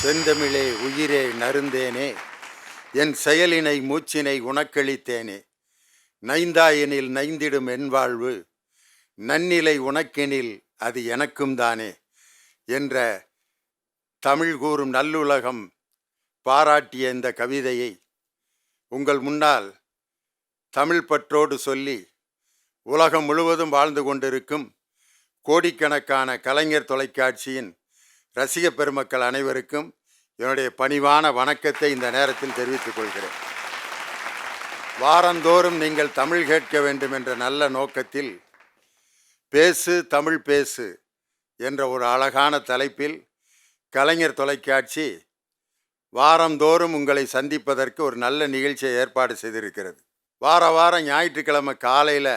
செந்தமிழே உயிரே நருந்தேனே, என் செயலினை மூச்சினை உனக்களித்தேனே. நைந்தாயெனில் நைந்திடும் என் வாழ்வு, நன்னிலை உனக்கெனில் அது எனக்கும் தானே என்ற தமிழ் கூறும் நல்லுலகம் பாராட்டிய இந்த கவிதையை உங்கள் முன்னால் தமிழ் பற்றோடு சொல்லி உலகம் முழுவதும் வாழ்ந்து கொண்டிருக்கும் கோடிக்கணக்கான கலைஞர் தொலைக்காட்சியின் ரசிக பெருமக்கள் அனைவருக்கும் என்னுடைய பணிவான வணக்கத்தை இந்த நேரத்தில் தெரிவித்துக் கொள்கிறேன். வாரந்தோறும் நீங்கள் தமிழ் கேட்க வேண்டும் என்ற நல்ல நோக்கத்தில் பேசு தமிழ் பேசு என்ற ஒரு அழகான தலைப்பில் கலைஞர் தொலைக்காட்சி வாரந்தோறும் உங்களை சந்திப்பதற்கு ஒரு நல்ல நிகழ்ச்சியை ஏற்பாடு செய்திருக்கிறது. வாரம் ஞாயிற்றுக்கிழமை காலையில்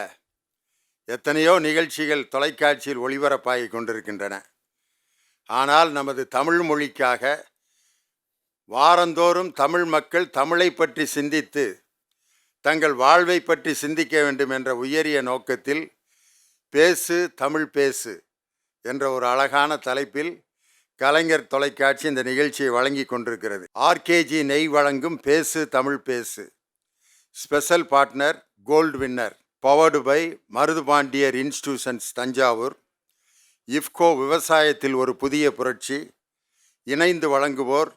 எத்தனையோ நிகழ்ச்சிகள் தொலைக்காட்சியில் ஒளிபரப்பாகி கொண்டிருக்கின்றன. ஆனால் நமது தமிழ் மொழிக்காக வாரந்தோறும் தமிழ் மக்கள் தமிழை பற்றி சிந்தித்து தங்கள் வாழ்வை பற்றி சிந்திக்க வேண்டும் என்ற உயரிய நோக்கத்தில் பேசு தமிழ் பேசு என்ற ஒரு அழகான தலைப்பில் கலைஞர் தொலைக்காட்சி இந்த நிகழ்ச்சியை வழங்கி கொண்டிருக்கிறது. ஆர்கேஜி நெய் வழங்கும் பேசு தமிழ் பேசு. Special partner gold winner, powered by Marudhupandiyar institutions Thanjavur, IFFCO விவசாயத்தில் ஒரு புதிய புரட்சி, இணைந்து வழங்குவோர்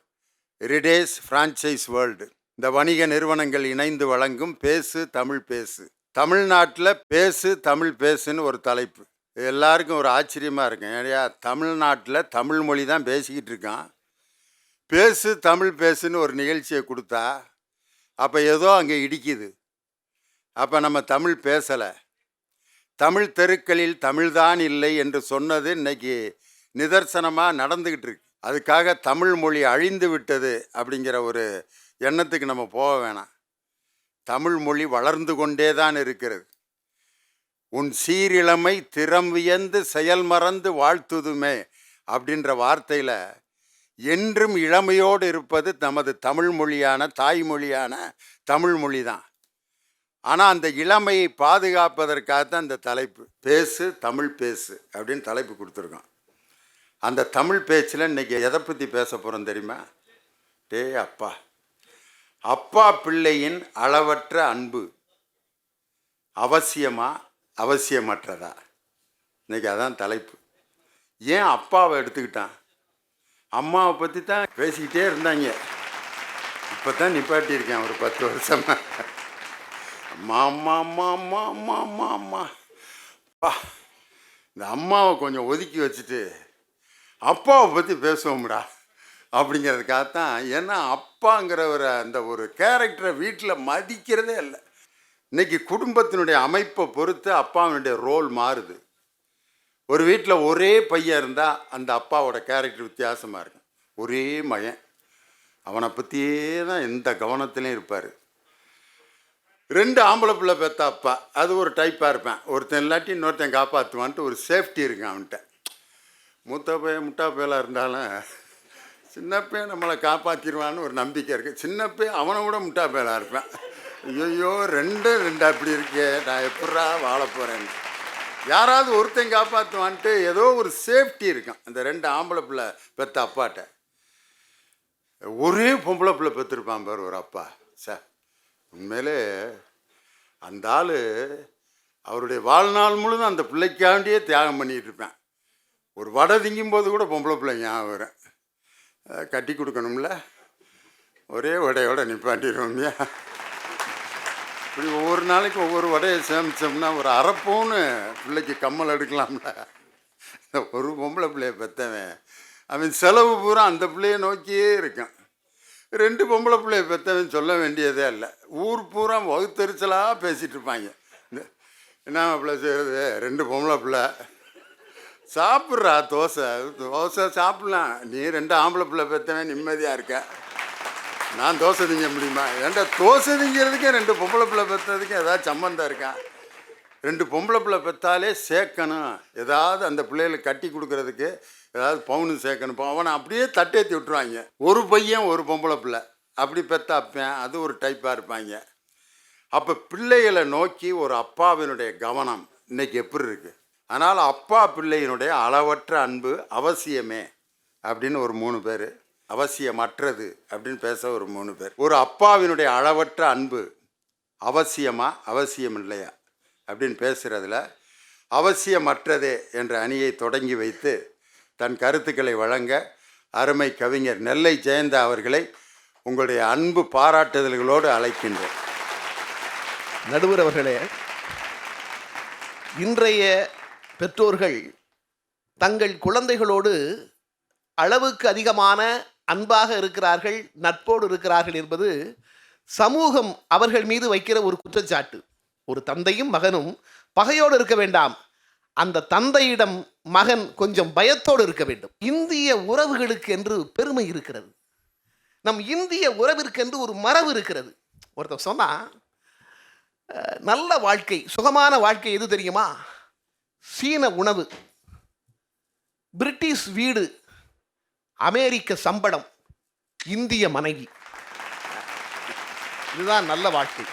ரிடேஸ் ஃப்ரான்ச்சைஸ் வேர்ல்டு. இந்த வணிக நிறுவனங்கள் இணைந்து வழங்கும் பேசு தமிழ் பேசு. தமிழ்நாட்டில் பேசு தமிழ் பேசுன்னு ஒரு தலைப்பு. எல்லாருக்கும் ஒரு ஆச்சரியமாக இருக்கும். ஏன்னா தமிழ்நாட்டில் தமிழ் மொழி தான் பேசிக்கிட்டு இருக்கான், பேசு தமிழ் பேசுன்னு ஒரு நிகழ்ச்சியை கொடுத்தா அப்போ ஏதோ அங்கே இடிக்குது. அப்போ நம்ம தமிழ் பேசலை. தமிழ் தெருக்களில் தமிழ்தான் இல்லை என்று சொன்னது இன்னைக்கு நிதர்சனமாக நடந்துக்கிட்டு இருக்கு. அதுக்காக தமிழ் மொழி அழிந்து விட்டது அப்படிங்கிற ஒரு எண்ணத்துக்கு நம்ம போக வேணாம். தமிழ் மொழி வளர்ந்து கொண்டே தான் இருக்கிறது. உன் சீரிழமை திறம் வியந்து செயல் மறந்து வாழ்த்துதுமே அப்படின்ற வார்த்தையில் என்றும் இளமையோடு இருப்பது நமது தமிழ் மொழியான தாய்மொழியான தமிழ் மொழி தான். ஆனால் அந்த இளமையை பாதுகாப்பதற்காகத்தான் அந்த தலைப்பு பேசு தமிழ் பேசு அப்படின்னு தலைப்பு கொடுத்துருக்கோம். அந்த தமிழ் பேச்சில் இன்றைக்கி எதை பற்றி பேச போகிறோம் தெரியுமா? அப்பா அப்பா பிள்ளையின் அளவற்ற அன்பு அவசியமா அவசியமற்றதா? இன்றைக்கி அதான் தலைப்பு. ஏன் அப்பாவை எடுத்துக்கிட்டான்? அம்மாவை பற்றி தான் பேசிக்கிட்டே இருந்தாங்க. இப்போ தான் நிப்பாட்டியிருக்கேன் ஒரு 10 வருஷமாக. அம்மா இந்த அம்மாவை கொஞ்சம் ஒதுக்கி வச்சுட்டு அப்பாவை பற்றி பேசுவோம்டா அப்படிங்கிறதுக்காகத்தான். ஏன்னா அப்பாங்கிற ஒரு கேரக்டரை வீட்டில் மதிக்கிறதே இல்லை. இன்றைக்கி குடும்பத்தினுடைய அமைப்பை பொறுத்து அப்பாவினுடைய ரோல் மாறுது. ஒரு வீட்டில் ஒரே பையன் இருந்தால் அந்த அப்பாவோட கேரக்டர் வித்தியாசமாக இருக்கும். ஒரே மகன், அவனை பற்றியே தான் எந்த கவனத்துலேயும் இருப்பார். 2 ஆம்பளை பிள்ளை பெற்ற அப்பா, அது ஒரு டைப்பாக இருப்பேன். ஒருத்தன் இல்லாட்டி இன்னொருத்தன் காப்பாற்றுவான்ட்டு ஒரு சேஃப்டி இருக்கு அவன்கிட்ட. மூத்த பையன் முட்டா பையலாக இருந்தாலும் சின்ன பையன் நம்மளை காப்பாற்றிடுவான்னு ஒரு நம்பிக்கை இருக்குது. சின்ன பையன் அவனை விட முட்டா பையலாக இருப்பேன். ஐயோ ரெண்டு அப்படி இருக்கே, நான் எப்படா வாழ போகிறேன். யாராவது ஒருத்தன் காப்பாற்றுவான்ட்டு ஏதோ ஒரு சேஃப்டி இருக்கும் அந்த 2 ஆம்பளை பிள்ளை பெற்ற அப்பாட்ட. ஒரே பொம்பளை பிள்ளை பெற்றிருப்பான் பாரு ஒரு அப்பா. சார் உண்மையிலே அந்த ஆள் அவருடைய வாழ்நாள் முழுதும் அந்த பிள்ளைக்காண்டியே தியாகம் பண்ணிகிட்டு இருப்பேன். ஒரு வடை திங்கும்போது கூட பொம்பளை பிள்ளை ஞாபகம் வரும். கட்டி கொடுக்கணும்ல, ஒரே வடையோட நிப்பாட்டிடுவோம்யா. இப்படி ஒவ்வொரு நாளைக்கு ஒவ்வொரு வடையை சேமித்தோம்னா ஒரு அரைப்போன்னு பிள்ளைக்கு கம்மல் எடுக்கலாம்ல. ஒரு பொம்பளை பிள்ளையை பெற்றவன் அவன் செலவு பூரா அந்த பிள்ளையை நோக்கியே இருக்கான். 2 பொம்பளை பிள்ளையை பெற்றவன் சொல்ல வேண்டியதே இல்லை. ஊர் பூரா வகுத்தறிச்சலாக பேசிகிட்டு இருப்பாங்க. என்ன பிள்ளை செய்கிறது, 2 பொம்பளை பிள்ளை சாப்பிட்றா தோசை சாப்பிட்லாம். நீ 2 ஆம்பளை பிள்ளை பெற்றவன் நிம்மதியாக இருக்க. நான் தோசை திங்க முடியுமா? ஏன்டா தோசை திங்கிறதுக்கே 2 பொம்பளை பிள்ளை பெற்றதுக்கு ஏதாவது சம்மந்தம் இருக்கா? 2 பொம்பளை பிள்ளை பெற்றாலே சேர்க்கணும். ஏதாவது அந்த பிள்ளைகளுக்கு கட்டி கொடுக்கறதுக்கு ஏதாவது பவுனு சேர்க்கணும். அவனை அப்படியே தட்டேற்றி விட்டுருவாங்க. ஒரு பையன் ஒரு பொம்பளை பிள்ளை அப்படி பெற்ற அப்பேன், அது ஒரு டைப்பாக இருப்பாங்க. அப்போ பிள்ளைகளை நோக்கி ஒரு அப்பாவினுடைய கவனம் இன்றைக்கி எப்படி இருக்குது? அதனால் அப்பா பிள்ளையினுடைய அளவற்ற அன்பு அவசியமே அப்படின்னு ஒரு 3 பேர். அவசியமற்றது அப்படின்னு பேச ஒரு 3 பேர். ஒரு அப்பாவினுடைய அளவற்ற அன்பு அவசியமா அவசியம் இல்லையா அப்படின்னு பேசுகிறதுல அவசியமற்றதே என்ற அணியை தொடங்கி வைத்து தன் கருத்துக்களை வழங்க அருமை கவிஞர் நெல்லை ஜெயந்தா அவர்களை உங்களுடைய அன்பு பாராட்டுதல்களோடு அழைக்கின்றேன். நடுவர் அவர்களே, இன்றைய பெற்றோர்கள் தங்கள் குழந்தைகளோடு அளவுக்கு அதிகமான அன்பாக இருக்கிறார்கள், நட்போடு இருக்கிறார்கள் என்பது சமூகம் அவர்கள் மீது வைக்கிற ஒரு குற்றச்சாட்டு. ஒரு தந்தையும் மகனும் பகையோடு இருக்க வேண்டாம், அந்த தந்தையிடம் மகன் கொஞ்சம் பயத்தோடு இருக்க வேண்டும். இந்திய உறவுகளுக்கு என்று பெருமை இருக்கிறது, நம் இந்திய உறவிற்கு என்று ஒரு மரபு இருக்கிறது. ஒருத்தர் சொன்னா நல்ல வாழ்க்கை, சுகமான வாழ்க்கை எது தெரியுமா? சீன உணவு, பிரிட்டிஷ் வீடு, அமெரிக்க சம்பளம், இந்திய மனைவி, இதுதான் நல்ல வாழ்க்கை.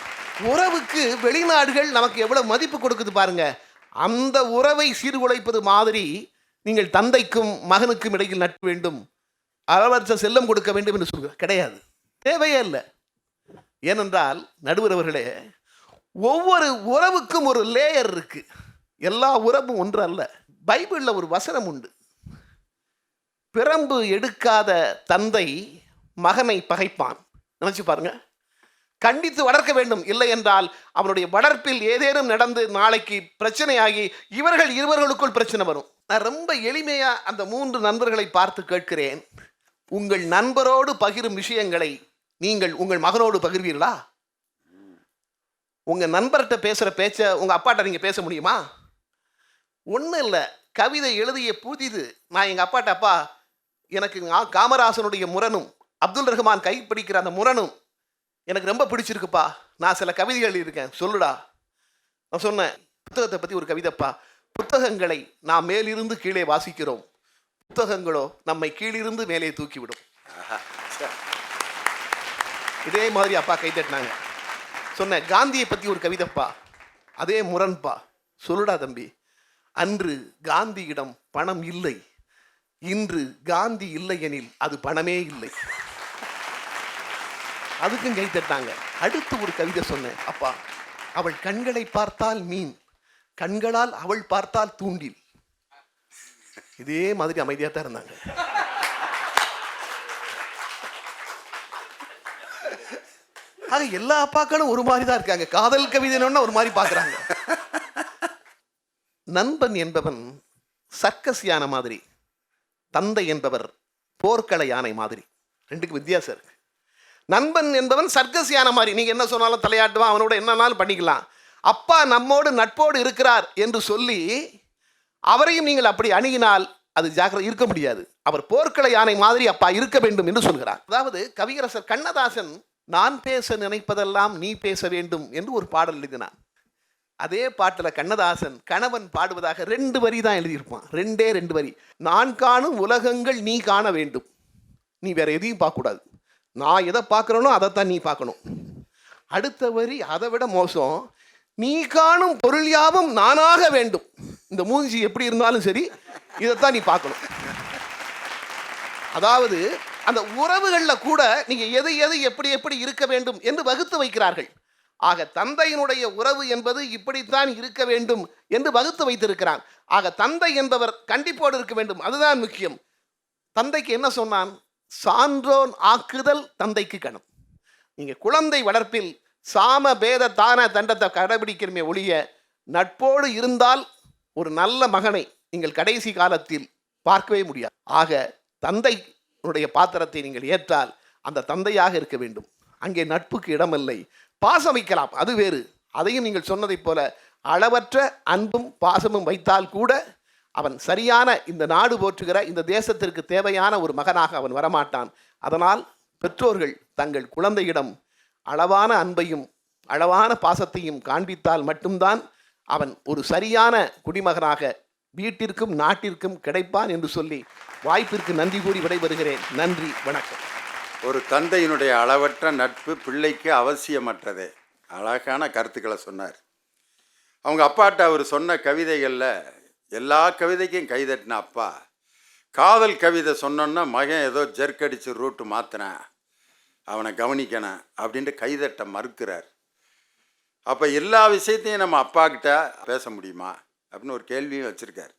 உறவுக்கு வெளிநாடுகள் நமக்கு எவ்வளவு மதிப்பு கொடுக்குது பாருங்க. அந்த உறவை சீர்குலைப்பது மாதிரி நீங்கள் தந்தைக்கும் மகனுக்கும் இடையில் நட்பு வேண்டும், அளவற்ற செல்லம் கொடுக்க வேண்டும் என்று சொல்கிற கிடையாது, தேவையே இல்லை. ஏனென்றால் நடுவர் அவர்களே, ஒவ்வொரு உறவுக்கும் ஒரு லேயர் இருக்கு, எல்லா உறவும் ஒன்று அல்ல. பைபிளில் ஒரு வசனம் உண்டு, பிரம்பு எடுக்காத தந்தை மகனை பகைப்பான். நினைச்சு பாருங்க, கண்டித்து வளர்க்க வேண்டும், இல்லை என்றால் அவனுடைய வளர்ப்பில் ஏதேனும் நடந்து நாளைக்கு பிரச்சனையாகி இவர்கள் இருவர்களுக்குள் பிரச்சனை வரும். நான் ரொம்ப எளிமையா அந்த 3 நண்பர்களை பார்த்து கேட்கிறேன், உங்கள் நண்பரோடு பகிரும் விஷயங்களை நீங்கள் உங்கள் மகனோடு பகிர்வீர்களா? உங்க நண்பர்கிட்ட பேசுற பேச்ச உங்க அப்பாட்ட நீங்க பேச முடியுமா? ஒன்றும் இல்லை, கவிதை எழுதிய புதிது நான் எங்கள் அப்பாட்ட, அப்பா எனக்கு காமராசனுடைய முரணும் அப்துல் ரஹ்மான் கைப்பிடிக்கிற அந்த முரணும் எனக்கு ரொம்ப பிடிச்சிருக்குப்பா, நான் சில கவிதைகள் எழுதியிருக்கேன் சொல்லுடா. நான் சொன்னேன், புத்தகத்தை பற்றி ஒரு கவிதைப்பா, புத்தகங்களை நாம் மேலிருந்து கீழே வாசிக்கிறோம், புத்தகங்களோ நம்மை கீழிருந்து மேலே தூக்கிவிடும். இதே மாதிரி அப்பா கை தட்டினாங்க. சொன்னேன், காந்தியை பற்றி ஒரு கவிதைப்பா, அதே முரண்பா, சொல்லுடா தம்பி. அன்று காந்தியிடம் பணம் இல்லை, இன்று காந்தி இல்லை எனில் அது பணமே இல்லை. அதுக்கும் கை தட்டாங்க. அடுத்து ஒரு கவிதை சொன்னேன், அப்பா அவள் கண்களை பார்த்தால் மீன், கண்களால் அவள் பார்த்தால் தூண்டில். இதே மாதிரி அமைதியாக தான் இருந்தாங்க. ஆக எல்லா அப்பாக்களும் ஒரு மாதிரி தான் இருக்காங்க, காதல் கவிதைன்னு ஒரு மாதிரி பார்க்குறாங்க. நண்பன் என்பவன் சர்க்கஸ் யானை மாதிரி, தந்தை என்பவர் போர்க்கள யானை மாதிரி. ரெண்டுக்கு வித்தியாசம் இருக்கு. நண்பன் என்பவன் சர்க்கஸ் யானை மாதிரி, நீங்க என்ன சொன்னாலும் தலையாட்டுவான், அவனோட என்னன்னாலும் பண்ணிக்கலாம். அப்பா நம்மோடு நட்போடு இருக்கிறார் என்று சொல்லி அவரையும் நீங்கள் அப்படி அணுகினால் அது ஜாக்கிரதை இருக்க முடியாது. அவர் போர்க்கள யானை மாதிரி அப்பா இருக்க வேண்டும் என்று சொல்கிறார். அதாவது கவியரசர் கண்ணதாசன் நான் பேச நினைப்பதெல்லாம் நீ பேச வேண்டும் என்று ஒரு பாடல் எழுதினான். அதே பாட்டில் கண்ணதாசன் கணவன் பாடுவதாக 2 வரி தான் எழுதியிருப்பான், 2 வரி. நான் காணும் உலகங்கள் நீ காண வேண்டும், நீ வேற எதையும் பார்க்கக்கூடாது, நான் எதை பார்க்குறேனோ அதைத்தான் நீ பார்க்கணும். அடுத்த வரி அதை விட மோசம், நீ காணும் பொருள் யாவும் நானாக வேண்டும், இந்த மூஞ்சி எப்படி இருந்தாலும் சரி இதைத்தான் நீ பார்க்கணும். அதாவது அந்த உறவுகளில் கூட நீங்க எது எது எப்படி எப்படி இருக்க வேண்டும் என்று வகுத்து வைக்கிறார்கள். ஆக தந்தையினுடைய உறவு என்பது இப்படித்தான் இருக்க வேண்டும் என்று வகுத்து வைத்திருக்கிறான். ஆக தந்தை என்பவர் கண்டிப்போடு இருக்க வேண்டும், அதுதான் முக்கியம். தந்தைக்கு என்ன சொன்னான்? சான்றோன் ஆக்குதல் தந்தைக்கு கணம். நீங்க குழந்தை வளர்ப்பில் சாம பேத தான தண்டத்தை கடைபிடிக்கிறமே ஒழிய நட்போடு இருந்தால் ஒரு நல்ல மகனை நீங்கள் கடைசி காலத்தில் பார்க்கவே முடியாது. ஆக தந்தையினுடைய பாத்திரத்தை நீங்கள் ஏற்றால் அந்த தந்தையாக இருக்க வேண்டும். அங்கே நட்புக்கு இடமில்லை, பாசம் வைக்கலாம், அது வேறு. அதையும் நீங்கள் சொன்னதைப் போல அளவற்ற அன்பும் பாசமும் வைத்தால் கூட அவன் சரியான இந்த நாடு போற்றுகிற இந்த தேசத்திற்கு தேவையான ஒரு மகனாக அவன் வரமாட்டான். அதனால் பெற்றோர்கள் தங்கள் குழந்தையிடம் அளவான அன்பையும் அளவான பாசத்தையும் காண்பித்தால் மட்டும்தான் அவன் ஒரு சரியான குடிமகனாக வீட்டிற்கும் நாட்டிற்கும் கிடைப்பான் என்று சொல்லி வாய்ப்பிற்கு நன்றி கூறி விடைபெறுகிறேன். நன்றி, வணக்கம். ஒரு தந்தையினுடைய அளவற்ற நட்பு பிள்ளைக்கு அவசியமற்றதே. அழகான கருத்துக்களை சொன்னார். அவங்க அப்பாட்ட அவர் சொன்ன கவிதைகளில் எல்லா கவிதைக்கும் கைதட்டின அப்பா காதல் கவிதை சொன்னோன்னா மகன் ஏதோ ஜெர்க்கடிச்சு ரூட்டு மாற்றினேன், அவனை கவனிக்கணும் அப்படின்ட்டு கைதட்ட மறுக்கிறார். அப்போ எல்லா விஷயத்தையும் நம்ம அப்பா கிட்ட பேச முடியுமா அப்படின்னு ஒரு கேள்வியும் வச்சுருக்கார்.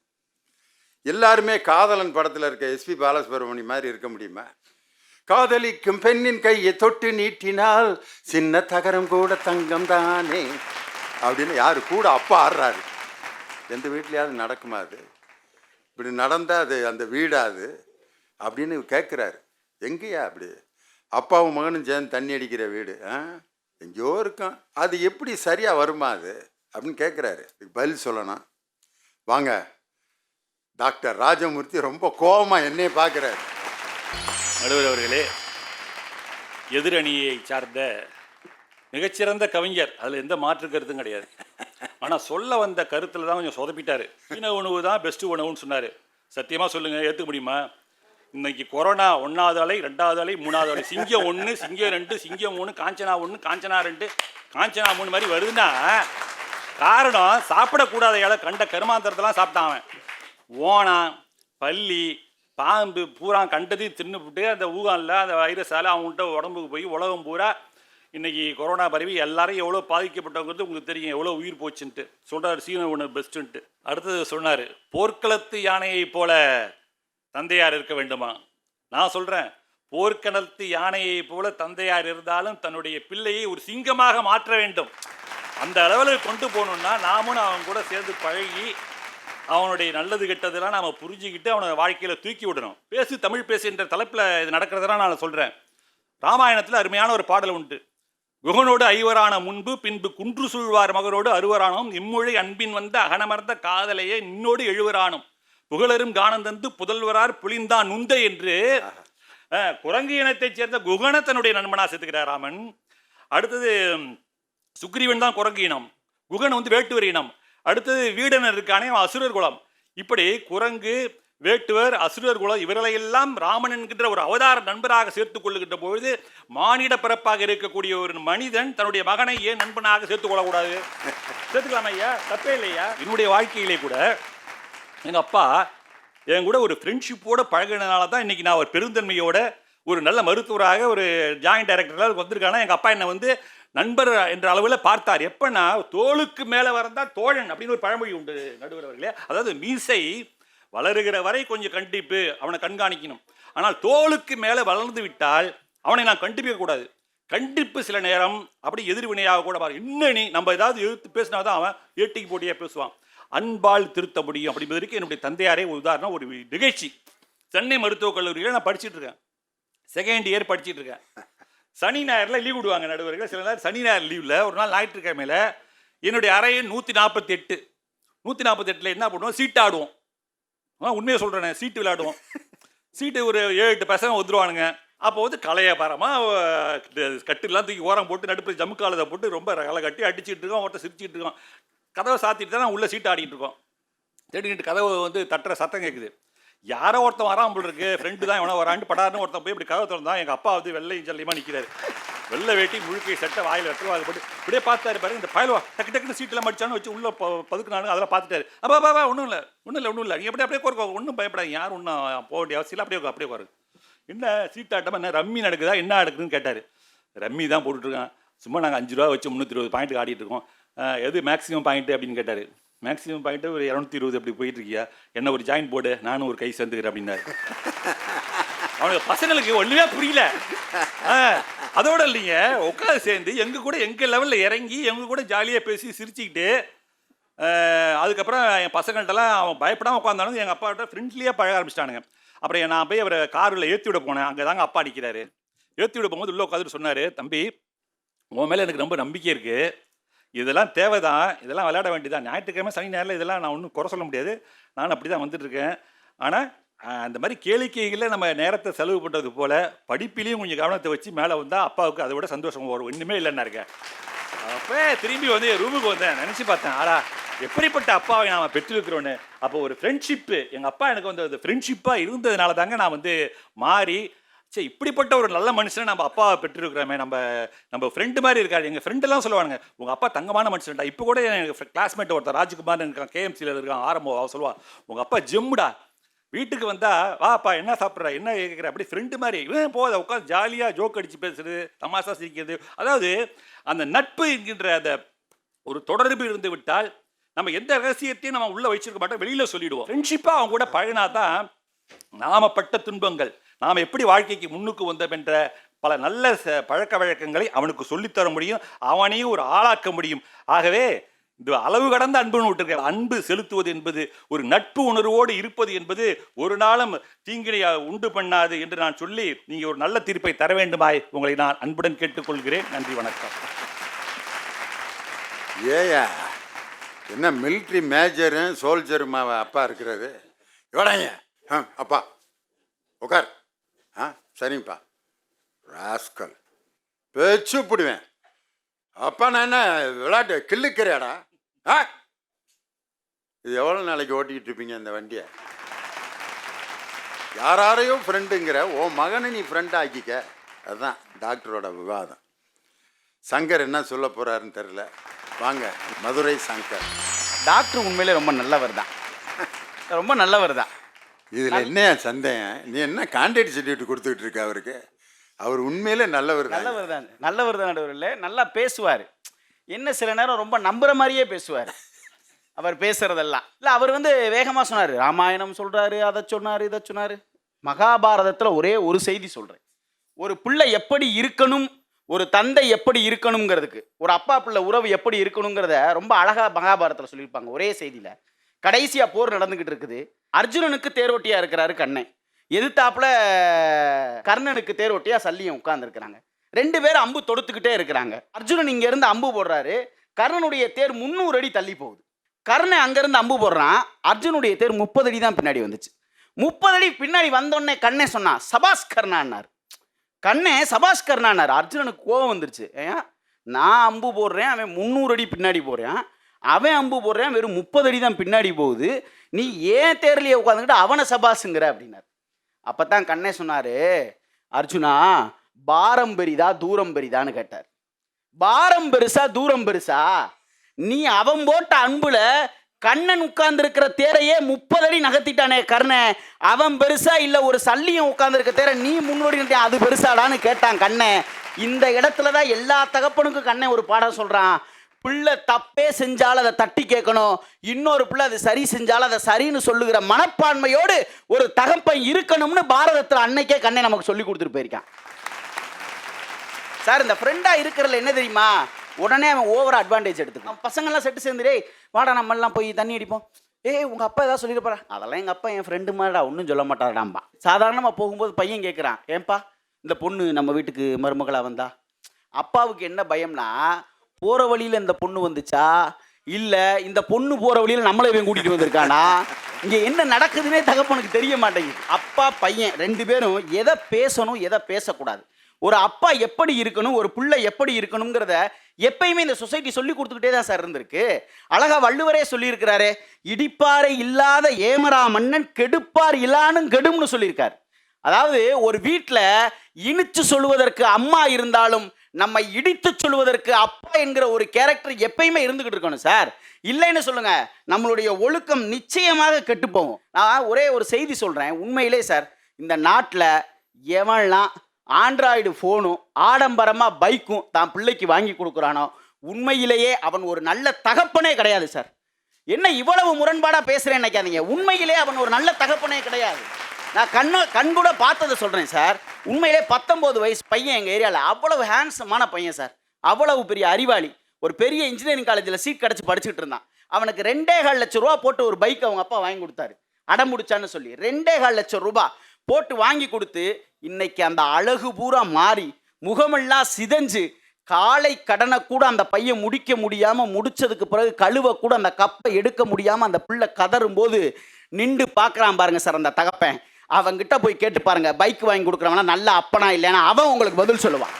எல்லாருமே காதலன் படத்தில் இருக்க எஸ்பி பாலசுப்ரமணி மாதிரி இருக்க முடியுமா? காதலிக்கும் பெண்ணின் கையை தொட்டு நீட்டினால் சின்ன தகரம் கூட தங்கம் தானே அப்படின்னு யார் கூட அப்பா ஆடுறாரு. எந்த வீட்லையாவது நடக்குமா? அது இப்படி நடந்தால் அது அந்த வீடாது அப்படின்னு கேட்குறாரு. எங்கேயா அப்படி அப்பாவும் மகனும் சேர்ந்து தண்ணி அடிக்கிற வீடு எங்கேயோ இருக்கும், அது எப்படி சரியாக வருமா அது அப்படின்னு கேட்குறாரு. இதுக்கு பதில் சொல்லணும். வாங்க, டாக்டர் ராஜமூர்த்தி ரொம்ப கோபமாக என்னையே பார்க்குறாரு. நடுவர் அவர்களே, எதிரணியை சார்ந்த மிகச்சிறந்த கவிஞர், அதில் எந்த மாற்று கருத்தும் கிடையாது. ஆனால் சொல்ல வந்த கருத்தில் தான் கொஞ்சம் சொதப்பிட்டார். இன உணவு தான் பெஸ்ட்டு உணவுன்னு சொன்னார். சத்தியமாக சொல்லுங்கள், ஏற்றுக்க முடியுமா? இன்னைக்கு கொரோனா 1வது அலை, 2வது அலை, 3வது அலை, சிங்கம் 1, சிங்கம் 2, சிங்கம் 3, காஞ்சனா 1, காஞ்சனா 2, காஞ்சனா 3 மாதிரி வருதுன்னா காரணம் சாப்பிடக்கூடாத இலை கண்ட கருமாந்திரத்தெல்லாம் சாப்பிட்டான் அவன். ஓணம், பல்லி, பாம்பு பூரா கண்டதையும் தின்னுபிட்டு அந்த ஊகானில் அந்த வைரஸால் அவங்கள்ட்ட உடம்புக்கு போய் உலகம் பூரா இன்றைக்கி கொரோனா பரவி எல்லாரும் எவ்வளோ பாதிக்கப்பட்டவங்கிறது உங்களுக்கு தெரியும், எவ்வளோ உயிர் போச்சுன்ட்டு சொல்கிறார். சீன உணவு பெஸ்ட்டுன்ட்டு. அடுத்தது சொன்னார், போர்க்களத்து யானையை போல தந்தையார் இருக்க வேண்டுமா? நான் சொல்கிறேன், போர்க்களத்து யானையை போல தந்தையார் இருந்தாலும் தன்னுடைய பிள்ளையை ஒரு சிங்கமாக மாற்ற வேண்டும். அந்த அளவில் கொண்டு போகணுன்னா நாமும் அவன் கூட சேர்ந்து பழகி அவனுடைய நல்லது கெட்டதெல்லாம் நாம் புரிஞ்சுக்கிட்டு அவனை வாழ்க்கையில் தூக்கி விடணும். பேசு தமிழ் பேசுகின்ற தலைப்பில் இது நடக்கிறதெல்லாம் நான் சொல்கிறேன். ராமாயணத்தில் அருமையான ஒரு பாடல் உண்டு. குகனோடு ஐவரான முன்பு பின்பு குன்று சூழ்வார் மகரோடு அறுவரானோம் இம்மொழி அன்பின் வந்த அகனமர்ந்த காதலையே நின்னோடு எழுவரானோம் புகழரும் கானந்தந்து புதல்வரார் புலிந்தான் நுந்த என்று குரங்கு இனத்தைச் சேர்ந்த குகனை தன்னுடைய நண்பனா சேர்த்துக்கிறார் ராமன். அடுத்தது சுக்ரீவன் தான் குரங்கு இனம், குகன் வந்து வேட்டுவர் இனம். அடுத்தது வீடனர் இருக்கானே அசுரர் குலம். இப்படி குரங்கு, வேட்டுவர், அசுரர் குலம் இவர்களையெல்லாம் ராமன் என்கின்ற ஒரு அவதார நண்பராக சேர்த்துக் கொள்ளுகின்ற பொழுது மானிட பிறப்பாக இருக்கக்கூடிய ஒரு மனிதன் தன்னுடைய மகனை ஏன் நண்பனாக சேர்த்துக் கொள்ளக்கூடாது? சேர்த்துக்கலாம் ஐயா, தப்பே இல்லையா? என்னுடைய வாழ்க்கையிலே கூட எங்கள் அப்பா என் கூட ஒரு ஃப்ரெண்ட்ஷிப்போடு பழகினால தான் இன்றைக்கி நான் ஒரு பெருந்தன்மையோட ஒரு நல்ல மருத்துவராக ஒரு ஜாயின்ட் டைரக்டராக வந்திருக்கானா. எங்கள் அப்பா என்னை வந்து நண்பர் என்ற அளவில் பார்த்தார். எப்பன்னா தோளுக்கு மேலே வரந்தான் தோழன் அப்படின்னு ஒரு பழமொழி உண்டு நடுவர் அவர்களே. அதாவது மீசை வளருகிற வரை கொஞ்சம் கண்டிப்பு, அவனை கண்காணிக்கணும். ஆனால் தோளுக்கு மேலே வளர்ந்து விட்டால் அவனை நான் கண்டிப்பிக்க கூடாது. கண்டிப்பு சில நேரம் அப்படி எதிர்வினையாக கூட பாரு. இன்னும் நீ நம்ம ஏதாவது எழுத்து பேசினா தான் அவன் ஏட்டிக்கு போட்டியாக பேசுவான். அன்பால் திருத்த முடியும் அப்படிங்கிறதுக்கு என்னுடைய தந்தையாரே ஒரு உதாரணம். ஒரு நிகழ்ச்சி, சென்னை மருத்துவக் கல்லூரியில் நான் படிச்சுட்டு இருக்கேன், செகண்ட் இயர் படிச்சுட்டு இருக்கேன். சனி ஞாயிறில் லீவ் விடுவாங்க நடுவர்கள். சில நேரம் சனி ஞாயிறு லீவில் ஒரு நாள் ஞாயிற்றுக்கிழமையில் என்னுடைய அறையை 148 என்ன பண்ணுவோம், சீட்டு ஆடுவோம். உண்மையை சொல்கிறேன், சீட்டு விளையாடுவோம். சீட்டு ஒரு 7-8 பசங்க வந்துடுவானுங்க. அப்போ வந்து கலையபாரமாக கட்டுலாம் தூக்கி ஓரம் போட்டு நடுப்பு ஜம்முக்காலத்தை போட்டு ரொம்ப களை கட்டி அடிச்சுட்டு இருக்கோம். ஒருத்தர் சிரிச்சிட்டு இருக்கோம். கதவை சாத்திட்டு தான் உள்ளே சீட்டு ஆடிட்டு இருக்கோம். தேடிக்கிட்டு கதவை வந்து தட்டுற சத்தம் கேட்குது. யாரோ ஒருத்தன் வராமல் போல் இருக்கு, ஃப்ரெண்டு தான் எவனோ வரான்னு படாருன்னு ஒருத்தன் போய் இப்படி கதவை திறந்தான். எங்கள் அப்பா வந்து வெள்ளை ஜல்லியமாக நிற்கிறாரு. வெள்ளை வேட்டி முழுக்கை சட்டை வாயில் வெட்டவா அது போட்டு இப்படியே பார்த்தாரு. பாருங்க இந்த பயலுவா டக்கு டக்குன்னு சீட்டெல்லாம் மடிச்சான்னு வச்சு உள்ளே பதுக்குனானு அதெல்லாம் பார்த்துட்டாரு. அப்பா ஒன்றும் இல்லை நீ அப்படியே ஒன்றும் பயப்படாது, யாரும் ஒன்றும் போக வேண்டிய அவசியம் இல்லை, அப்படியே உட்காரு. என்ன சீட்டாட்டமாக என்ன ரம்மி நடக்குதா, என்ன நடக்குதுன்னு கேட்டார். ரம்மி தான் போட்டுட்ருக்கான், சும்மா நாங்கள் 5 ரூபா வச்சு 320 பாயிண்ட்டுக்கு ஆடிட்டு இருக்கோம். எது மேக்ஸிமம் பாயிண்ட்டு அப்படின்னு கேட்டார். மேக்ஸிமம் பாயிண்ட்டு ஒரு 220 அப்படி போயிட்டுருக்கியா, என்ன ஒரு ஜாயின் போடு, நானும் ஒரு கை சேர்ந்துக்கிறேன் அப்படின்னாரு. அவனுக்கு பசங்களுக்கு ஒன்றுமே புரியல. அதோட இல்லைங்க, உட்காந்து சேர்ந்து எங்கள் கூட எங்கள் லெவலில் இறங்கி எங்கள் கூட ஜாலியாக பேசி சிரிச்சுக்கிட்டு அதுக்கப்புறம் என் பசங்கள்ட்டெல்லாம் அவன் பயப்படாமல் உட்காந்தாலும் எங்கள் அப்பாட்ட ஃப்ரெண்ட்லியாக பழக ஆரம்பிச்சிட்டானுங்க. அப்புறம் நான் போய் அவரை காரில் ஏற்றி விட போனேன். அங்கே தாங்க அப்பா அடிக்கிறாரு. ஏற்றி விட போகும்போது உள்ளே உட்காந்துட்டு சொன்னார், தம்பி உன் மேலே எனக்கு ரொம்ப நம்பிக்கை இருக்குது, இதெல்லாம் தேவைதான், இதெல்லாம் விளையாட வேண்டியதான். ஞாயிற்றுக்கிழமை சனி ஞாயிறில் இதெல்லாம் நான் ஒன்றும் குறை சொல்ல முடியாது, நான் அப்படி தான் வந்துட்டுருக்கேன். ஆனால் அந்த மாதிரி கேளிக்கைகளில் நம்ம நேரத்தை செலவு பண்ணுறது போல் படிப்பிலையும் கொஞ்சம் கவனத்தை வச்சு மேலே வந்தால் அப்பாவுக்கு அதை விட சந்தோஷம் வரும். ஒன்றுமே இல்லைன்னா இருக்கேன். அப்போ திரும்பி வந்து ரூமுக்கு வந்தேன், நினச்சி பார்த்தேன், ஆடா எப்படிப்பட்ட அப்பாவை நாம் பெற்றிருக்கிறோன்னு. அப்போ ஒரு ஃப்ரெண்ட்ஷிப்பு, எங்கள் அப்பா எனக்கு வந்து அது ஃப்ரெண்ட்ஷிப்பாக இருந்ததுனால தாங்க நான் வந்து மாறி சரி இப்படிப்பட்ட ஒரு நல்ல மனுஷனை நம்ம அப்பாவை பெற்றிருக்கிறோமே, நம்ம ஃப்ரெண்டு மாதிரி இருக்காரு. எங்கள் ஃப்ரெண்டெல்லாம் சொல்லுவாங்க, உங்கள் அப்பா தங்கமான மனுஷன்டா. இப்போ கூட எனக்கு கிளாஸ்மேட் ஒருத்தர் ராஜ்குமார் இருக்கான், கேஎம்சியில் இருக்கான், ஆரம்பம், அவள் சொல்லுவாள், உங்கள் அப்பா ஜெம்முடா, வீட்டுக்கு வந்தா வாப்பா என்ன சாப்பிட்ற என்ன கேட்குற அப்படி ஃப்ரெண்டு மாதிரி இவன் போத உட்காந்து ஜாலியாக ஜோக் அடிச்சு பேசுறது, தமாஷா சிரிக்கிறது. அதாவது அந்த நட்பு என்கின்ற அந்த ஒரு தொடர்பு இருந்து விட்டால் நம்ம எந்த ரகசியத்தையும் நம்ம உள்ள வச்சிருக்க மாட்டோம், வெளியில சொல்லிடுவோம். ஃப்ரெண்ட்ஷிப்பா அவங்க கூட பழகினாதான் நாம பட்ட துன்பங்கள், நாம் எப்படி வாழ்க்கைக்கு முன்னுக்கு வந்தோம் என்ற பல நல்ல பழக்க வழக்கங்களை அவனுக்கு சொல்லித்தர முடியும், அவனையும் ஒரு ஆளாக்க முடியும். ஆகவே இந்த அளவு கடந்த அன்புன்னு விட்டுருக்க, அன்பு செலுத்துவது என்பது ஒரு நட்பு உணர்வோடு இருப்பது என்பது ஒரு நாளும் தீங்கினை உண்டு பண்ணாது என்று நான் சொல்லி நீங்க ஒரு நல்ல தீர்ப்பை தர வேண்டுமாய் உங்களை நான் அன்புடன் கேட்டுக்கொள்கிறேன். நன்றி, வணக்கம். ஏயா என்ன மிலிட்ரி மேஜரும் சோல்ஜருமா அப்பா இருக்கிறது? எவடாங்க? அப்பா உட்கார். சரிங்கப்பா. ராஸ்கல் பேச்சு பிடுவேன். அப்பா நான் என்ன விளையாட்டு கிள்ளுக்கிறியாடா? இது எவ்வளோ நாளைக்கு ஓட்டிக்கிட்டு இருப்பீங்க இந்த வண்டியை? யாரையும் ஃப்ரெண்டுங்கிற ஓ மகனை நீ ஃப்ரெண்ட் ஆக்கிக்க. அதுதான் டாக்டரோட விவாதம். சங்கர் என்ன சொல்ல போறாருன்னு தெரியல. வாங்க, மதுரை சங்கர். டாக்டர் உண்மையிலே ரொம்ப நல்லவர் தான், ரொம்ப நல்லவர் தான். இதில் என்னையா சந்தேகம்? நீ என்ன கான்ட்ராக்ட் சர்டிஃபிகேட் கொடுத்துக்கிட்டு இருக்க அவருக்கு? அவர் உண்மையிலே நல்லவர் தான். நல்லவர் தான் நடுவர் இல்லை, நல்லா பேசுவார். என்ன சில நேரம் ரொம்ப நம்புற மாதிரியே பேசுவார் அவர் பேசுறதெல்லாம். இல்லை அவர் வேகமாக சொன்னார், ராமாயணம் சொல்கிறாரு, அதை சொன்னார், இதை சொன்னார். மகாபாரதத்தில் ஒரே ஒரு செய்தி சொல்கிறேன். ஒரு பிள்ளை எப்படி இருக்கணும், ஒரு தந்தை எப்படி இருக்கணுங்கிறதுக்கு, ஒரு அப்பா பிள்ளை உறவு எப்படி இருக்கணுங்கிறத ரொம்ப அழகாக மகாபாரதத்தில் சொல்லியிருப்பாங்க. ஒரே செய்தியில் கடைசியாக போர் நடந்துக்கிட்டு இருக்குது. அர்ஜுனனுக்கு தேரோட்டியாக இருக்கிறாரு கண்ணன், எதிர்த்தாப்புல கர்ணனுக்கு தேரோட்டியாக சல்லியும் உட்கார்ந்துருக்கிறாங்க. 2 பேரும் அம்பு தொடுத்துக்கிட்டே இருக்கிறாங்க. அர்ஜுனன் இங்கேருந்து அம்பு போடுறாரு, கர்ணனுடைய தேர் 300 அடி தள்ளி போகுது. கர்ணன் அங்கேருந்து அம்பு போடுறான், அர்ஜுனுடைய தேர் 30 அடி தான் பின்னாடி வந்துச்சு. 30 அடி பின்னாடி வந்தோடனே கண்ணே சொன்னான், சபாஸ் கர்ணான்னார். கண்ணே சபாஸ் கர்ணான்னார். அர்ஜுனனுக்கு கோபம் வந்துருச்சு. ஏன் நான் அம்பு போடுறேன், அவன் 300 அடி பின்னாடி போடுறான், அவன் அம்பு போடுறான் வெறும் 30 அடி தான் பின்னாடி போகுது, நீ ஏன் தேர்லையே உட்காந்துக்கிட்டு அவனை சபாஸுங்கிற அப்படின்னார். அப்போ தான் கண்ணே சொன்னார், அர்ஜுனா பாரம் பெரிதா தூரம் பெரிதான்னு கேட்டார். பாரம் பெருசா தூரம் பெருசா? நீ அவன் போட்ட அன்புல கண்ணன் உட்கார்ந்துருக்கிற தேரையே 30 அடி நகர்த்திட்டானே கர்ணன், அவன் பெருசா இல்லை ஒரு சல்லியும் உட்கார்ந்துருக்க தேரை நீ 300 அடி அது பெருசாடான்னு கேட்டான் கண்ணன். இந்த இடத்துல தான் எல்லா தகப்பனுக்கும் கண்ணன் ஒரு பாடம் சொல்கிறான். பிள்ளை தப்பே செஞ்சாலும் அதை தட்டி கேட்கணும், இன்னொரு பிள்ளை அது சரி செஞ்சாலும் அதை சரின்னு சொல்லுகிற மனப்பான்மையோடு ஒரு தகப்பன் இருக்கணும்னு பாரதத்தில் அன்னைக்கே கண்ணை நமக்கு சொல்லி கொடுத்துட்டு போயிருக்கான். சார் இந்த ஃப்ரெண்டாக இருக்கிறதுல என்ன தெரியுமா, உடனே அவன் ஓவராக அட்வான்டேஜ் எடுத்துக்கான். பசங்கள்லாம் செட்டு சேர்ந்துடே வாடா நம்மளாம் போய் தண்ணி அடிப்போம், உங்கள் அப்பா ஏதாவது சொல்லியிருப்பாரா? அதெல்லாம் எங்கள் அப்பா என் ஃப்ரெண்டு மாதிரிடா, ஒன்றும் சொல்ல மாட்டாடாம்பா. சாதாரணமாக போகும்போது பையன் கேட்குறான், ஏன்பா இந்த பொண்ணு நம்ம வீட்டுக்கு மருமகளாக வந்தா? அப்பாவுக்கு என்ன பயம்னா, போகிற வழியில் இந்த பொண்ணு வந்துச்சா, இல்லை இந்த பொண்ணு போகிற வழியில் நம்மளை இவன் கூட்டிகிட்டு வந்திருக்கானா, இங்கே என்ன நடக்குதுன்னே தகப்பனுக்கு தெரிய மாட்டேங்குது. அப்பா பையன் 2 பேரும் எதை பேசணும் எதை பேசக்கூடாது, ஒரு அப்பா எப்படி இருக்கணும், ஒரு பிள்ளை எப்படி இருக்கணுங்கிறத எப்பயுமே இந்த சொசைட்டி சொல்லி கொடுத்துக்கிட்டே தான் சார் இருந்திருக்கு. அழகா வள்ளுவரே சொல்லியிருக்கிறாரு, இடிப்பாறை இல்லாத ஏமரா மன்னன் கெடுப்பார் இல்லானும் கெடும்னு சொல்லியிருக்காரு. அதாவது ஒரு வீட்டில் இனிச்சு சொல்லுவதற்கு அம்மா இருந்தாலும் நம்ம இடித்து சொல்லுவதற்கு அப்பா என்கிற ஒரு கேரக்டர் எப்பயுமே இருந்துகிட்டு இருக்கணும் சார். இல்லைன்னு சொல்லுங்க, நம்மளுடைய ஒழுக்கம் நிச்சயமாக கெட்டு போகும். நான் ஒரே ஒரு செய்தி சொல்றேன், உண்மையிலே சார் இந்த நாட்டில் எவன்லாம் ஆண்ட்ராய்டு ஃபோனும் ஆடம்பரமாக பைக்கும் தான் பிள்ளைக்கு வாங்கி கொடுக்குறானோ உண்மையிலேயே அவன் ஒரு நல்ல தகப்பனே கிடையாது சார். என்ன இவ்வளவு முரண்பாடாக பேசுகிறேன்னு நினைக்காதீங்க, உண்மையிலே அவன் ஒரு நல்ல தகப்பனே கிடையாது. நான் கண்கூட பார்த்ததை சொல்கிறேன் சார். உண்மையிலே 19 வயசு பையன் எங்கள் ஏரியாவில், அவ்வளவு ஹேண்ட்ஸமான பையன் சார், அவ்வளவு பெரிய அறிவாளி, ஒரு பெரிய இன்ஜினியரிங் காலேஜில் சீட் கிடச்சி படிச்சுட்டு இருந்தான். அவனுக்கு 2.25 லட்சம் ரூபா போட்டு ஒரு பைக் அவங்க அப்பா வாங்கி கொடுத்தாரு, அடமுடிச்சான்னு சொல்லி 2.25 லட்சம் ரூபா போட்டு வாங்கி கொடுத்து இன்னைக்கு அந்த அழகு பூரா மாறி முகமெல்லாம் சிதைஞ்சு காலை கடனை கூட அந்த பையன் முடிக்க முடியாமல், முடிச்சதுக்கு பிறகு கழுவ கூட அந்த கப்பை எடுக்க முடியாமல் அந்த பிள்ளை கதறும் போது நின்று பார்க்குறான் பாருங்க சார் அந்த தகப்பன். அவங்கிட்ட போய் கேட்டு பாருங்க, பைக் வாங்கி கொடுக்குறவனா நல்ல அப்பனா இல்லைன்னா அவன் உங்களுக்கு பதில் சொல்லுவான்.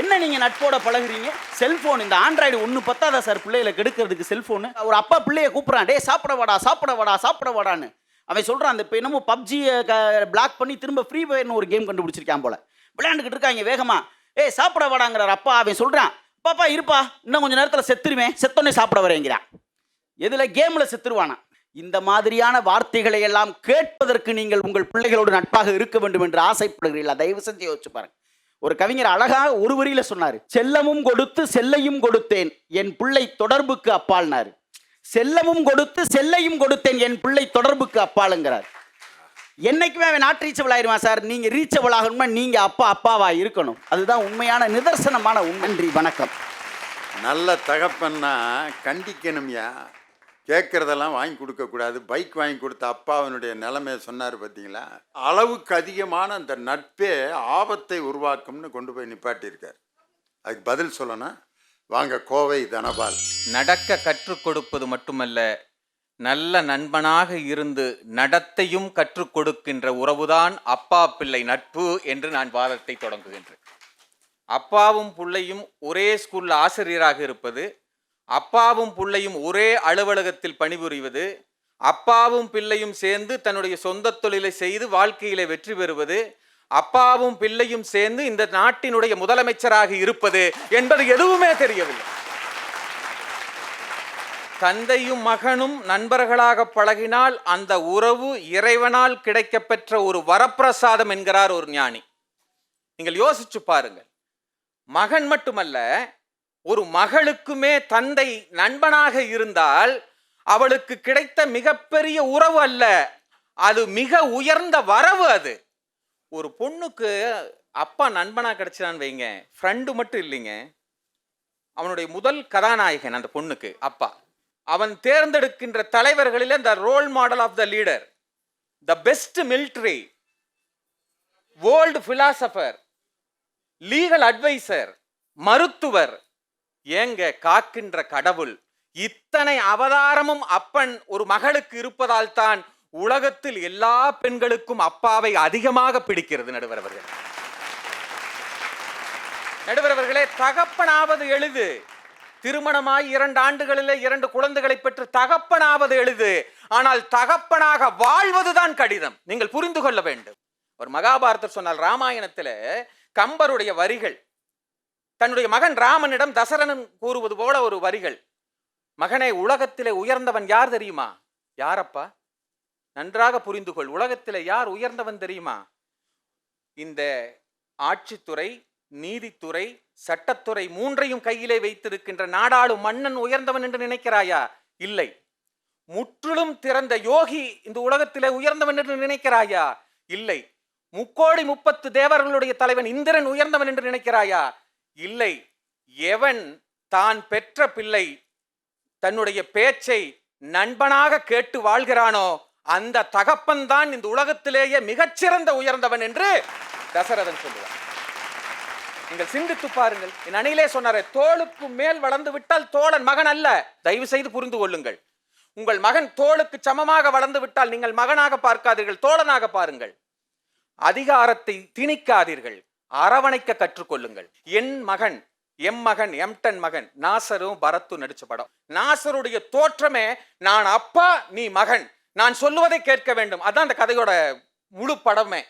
என்ன நீங்கள் நட்போட பழகுறீங்க? செல்ஃபோன், இந்த ஆண்ட்ராய்டு ஒன்று பத்தாதா சார் பிள்ளைகளை கெடுக்கிறதுக்கு செல்ஃபோனு? ஒரு அப்பா பிள்ளையை கூப்பிட்றான், டே சாப்பிட வாடா சாப்பிட வாடா சாப்பிட வாடான்னு. அவன் சொல்கிறான், அந்த இப்போ என்னமோ பப்ஜியை பிளாக் பண்ணி திரும்ப ஃப்ரீ ஃபயர்னு ஒரு கேம் கண்டுபிடிச்சிருக்கான் போல, விளையாண்டுக்கிட்டு இருக்காங்க வேகமாக. சாப்பிட வாடாங்கிறார் அப்பா. அவன் சொல்கிறான், பாப்பா இருப்பா இன்னும் கொஞ்சம் நேரத்தில் செத்துருவேன், செத்தோன்னே சாப்பிட வரேங்கிறான். எதில்? கேமில் செத்துருவானா. இந்த மாதிரியான வார்த்தைகளை எல்லாம் கேட்பதற்கு நீங்கள் உங்கள் பிள்ளைகளோடு நட்பாக இருக்க வேண்டும் என்று ஆசைப்படுகிறீர்களா? தயவு செஞ்சு யோசிச்சு பாருங்க. ஒரு கவிஞர் அழகாக ஒரு வரியில சொன்னாரு, செல்லமும் கொடுத்து செல்லையும் கொடுத்தேன் என் பிள்ளை தொடர்புக்கு அப்பால்னாரு. செல்லமும் கொடுத்து செல்லையும் கொடுத்தேன் என் பிள்ளை தொடர்புக்கு அப்பாலுங்கிறார். என்னைக்குமே அவன் நாட் ரீச்சபிள் ஆயிருவான் சார். நீங்க ரீச்சபிள் ஆகணுமா, நீங்க அப்பாவா இருக்கணும். அதுதான் உண்மையான நிதர்சனமான உண்மை. நன்றி, வணக்கம். நல்ல தகப்பன்னா கண்டிக்கணும்யா, கேட்குறதெல்லாம் வாங்கி கொடுக்கக்கூடாது. பைக் வாங்கி கொடுத்த அப்பாவினுடைய நிலைமையை சொன்னார் பார்த்தீங்களா? அளவுக்கு அதிகமான அந்த நட்பே ஆபத்தை உருவாக்கும்னு கொண்டு போய் நிப்பாட்டியிருக்கார். அதுக்கு பதில் சொல்லணும். வாங்க கோவை தனபால். நடக்க கற்றுக் கொடுப்பது மட்டுமல்ல, நல்ல நண்பனாக இருந்து நடத்தையும் கற்றுக் கொடுக்கின்ற உறவுதான் அப்பா பிள்ளை நட்பு என்று நான் வாதத்தை தொடங்குகின்றேன். அப்பாவும் பிள்ளையும் ஒரே ஸ்கூலில் ஆசிரியராக இருப்பது, அப்பாவும் பிள்ளையும் ஒரே அலுவலகத்தில் பணிபுரிவது, அப்பாவும் பிள்ளையும் சேர்ந்து தன்னுடைய சொந்த தொழிலை செய்து வாழ்க்கையில வெற்றி பெறுவது, அப்பாவும் பிள்ளையும் சேர்ந்து இந்த நாட்டினுடைய முதலமைச்சராக இருப்பது என்பது எதுவுமே தெரியவில்லை. தந்தையும் மகனும் நண்பர்களாக பழகினால் அந்த உறவு இறைவனால் கிடைக்கப்பெற்ற ஒரு வரப்பிரசாதம் என்கிறார் ஒரு ஞானி. நீங்கள் யோசிச்சு பாருங்கள். மகன் மட்டுமல்ல, ஒரு மகளுக்குமே தந்தை நண்பனாக இருந்தால் அவளுக்கு கிடைத்த மிகப்பெரிய உறவு அல்ல, அது மிக உயர்ந்த வரவு. அது ஒரு பொண்ணுக்கு அப்பா நண்பனா கிடைச்சான்னு வைங்க, ஃப்ரெண்டு மட்டும் இல்லைங்க, அவனுடைய முதல் கதாநாயகன் அந்த பொண்ணுக்கு அப்பா. அவன் தேர்ந்தெடுக்கின்ற தலைவர்களில் இந்த role model of the leader, the best military, world philosopher, legal advisor, மருத்துவர், ஏங்க காக்கின்ற கடவுள். இத்தனை அவதாரமும் அப்பன் ஒரு மகளுக்கு இருப்பதால் தான் உலகத்தில் எல்லா பெண்களுக்கும் அப்பாவை அதிகமாக பிடிக்கிறது. நடுவரவர்களே, தகப்பனாவது எளிது. திருமணமாய் 2 ஆண்டுகளிலே 2 குழந்தைகளை பெற்று தகப்பனாவது எளிது. ஆனால் தகப்பனாக வாழ்வதுதான் கடினம். நீங்கள் புரிந்து கொள்ள வேண்டும். ஒரு மகாபாரதர் சொன்னால், ராமாயணத்தில் கம்பருடைய வரிகள், தன்னுடைய மகன் ராமனிடம் தசரதன் கூறுவது போல ஒரு வரிகள். மகனே, உலகத்திலே உயர்ந்தவன் யார் தெரியுமா? யாரப்பா? நன்றாக புரிந்து கொள். உலகத்திலே யார் உயர்ந்தவன் தெரியுமா? இந்த ஆட்சித்துறை, நீதித்துறை, சட்டத்துறை 3ஐயும் கையிலே வைத்திருக்கின்ற நாடாளும் மன்னன் உயர்ந்தவன் என்று நினைக்கிறாயா? இல்லை. முற்றிலும் திறந்த யோகி இந்த உலகத்திலே உயர்ந்தவன் என்று நினைக்கிறாயா? இல்லை. 30 தேவர்களுடைய தலைவன் இந்திரன் உயர்ந்தவன் என்று நினைக்கிறாயா? இல்லை. எவன் தான் பெற்ற பிள்ளை தன்னுடைய பேச்சை நண்பனாக கேட்டு வாழ்கிறானோ அந்த தகப்பன் தான் இந்த உலகத்திலேயே மிகச்சிறந்த உயர்ந்தவன் என்று தசரதன் சொல்லுவார். நீங்கள் சிந்தித்து பாருங்கள். என் அணிலே சொன்னாரே, தோளுக்கு மேல் வளர்ந்து விட்டால் தோழன் மகன் அல்ல. தயவு செய்து புரிந்து கொள்ளுங்கள். உங்கள் மகன் தோளுக்கு சமமாக வளர்ந்து விட்டால் நீங்கள் மகனாக பார்க்காதீர்கள், தோழனாக பாருங்கள். அதிகாரத்தை திணிக்காதீர்கள், அரவணைக்க கற்றுக்கொள்ளுங்கள். என் மகன், எம் மகன், எம்டன் மகன், நாசரும் பரத்து நடிச்ச படம். நாசருடைய தோற்றமே நான் அப்பா நீ மகன், நான் சொல்லுவதை கேட்க வேண்டும். அதான் அந்த கதையோட முழு படமே.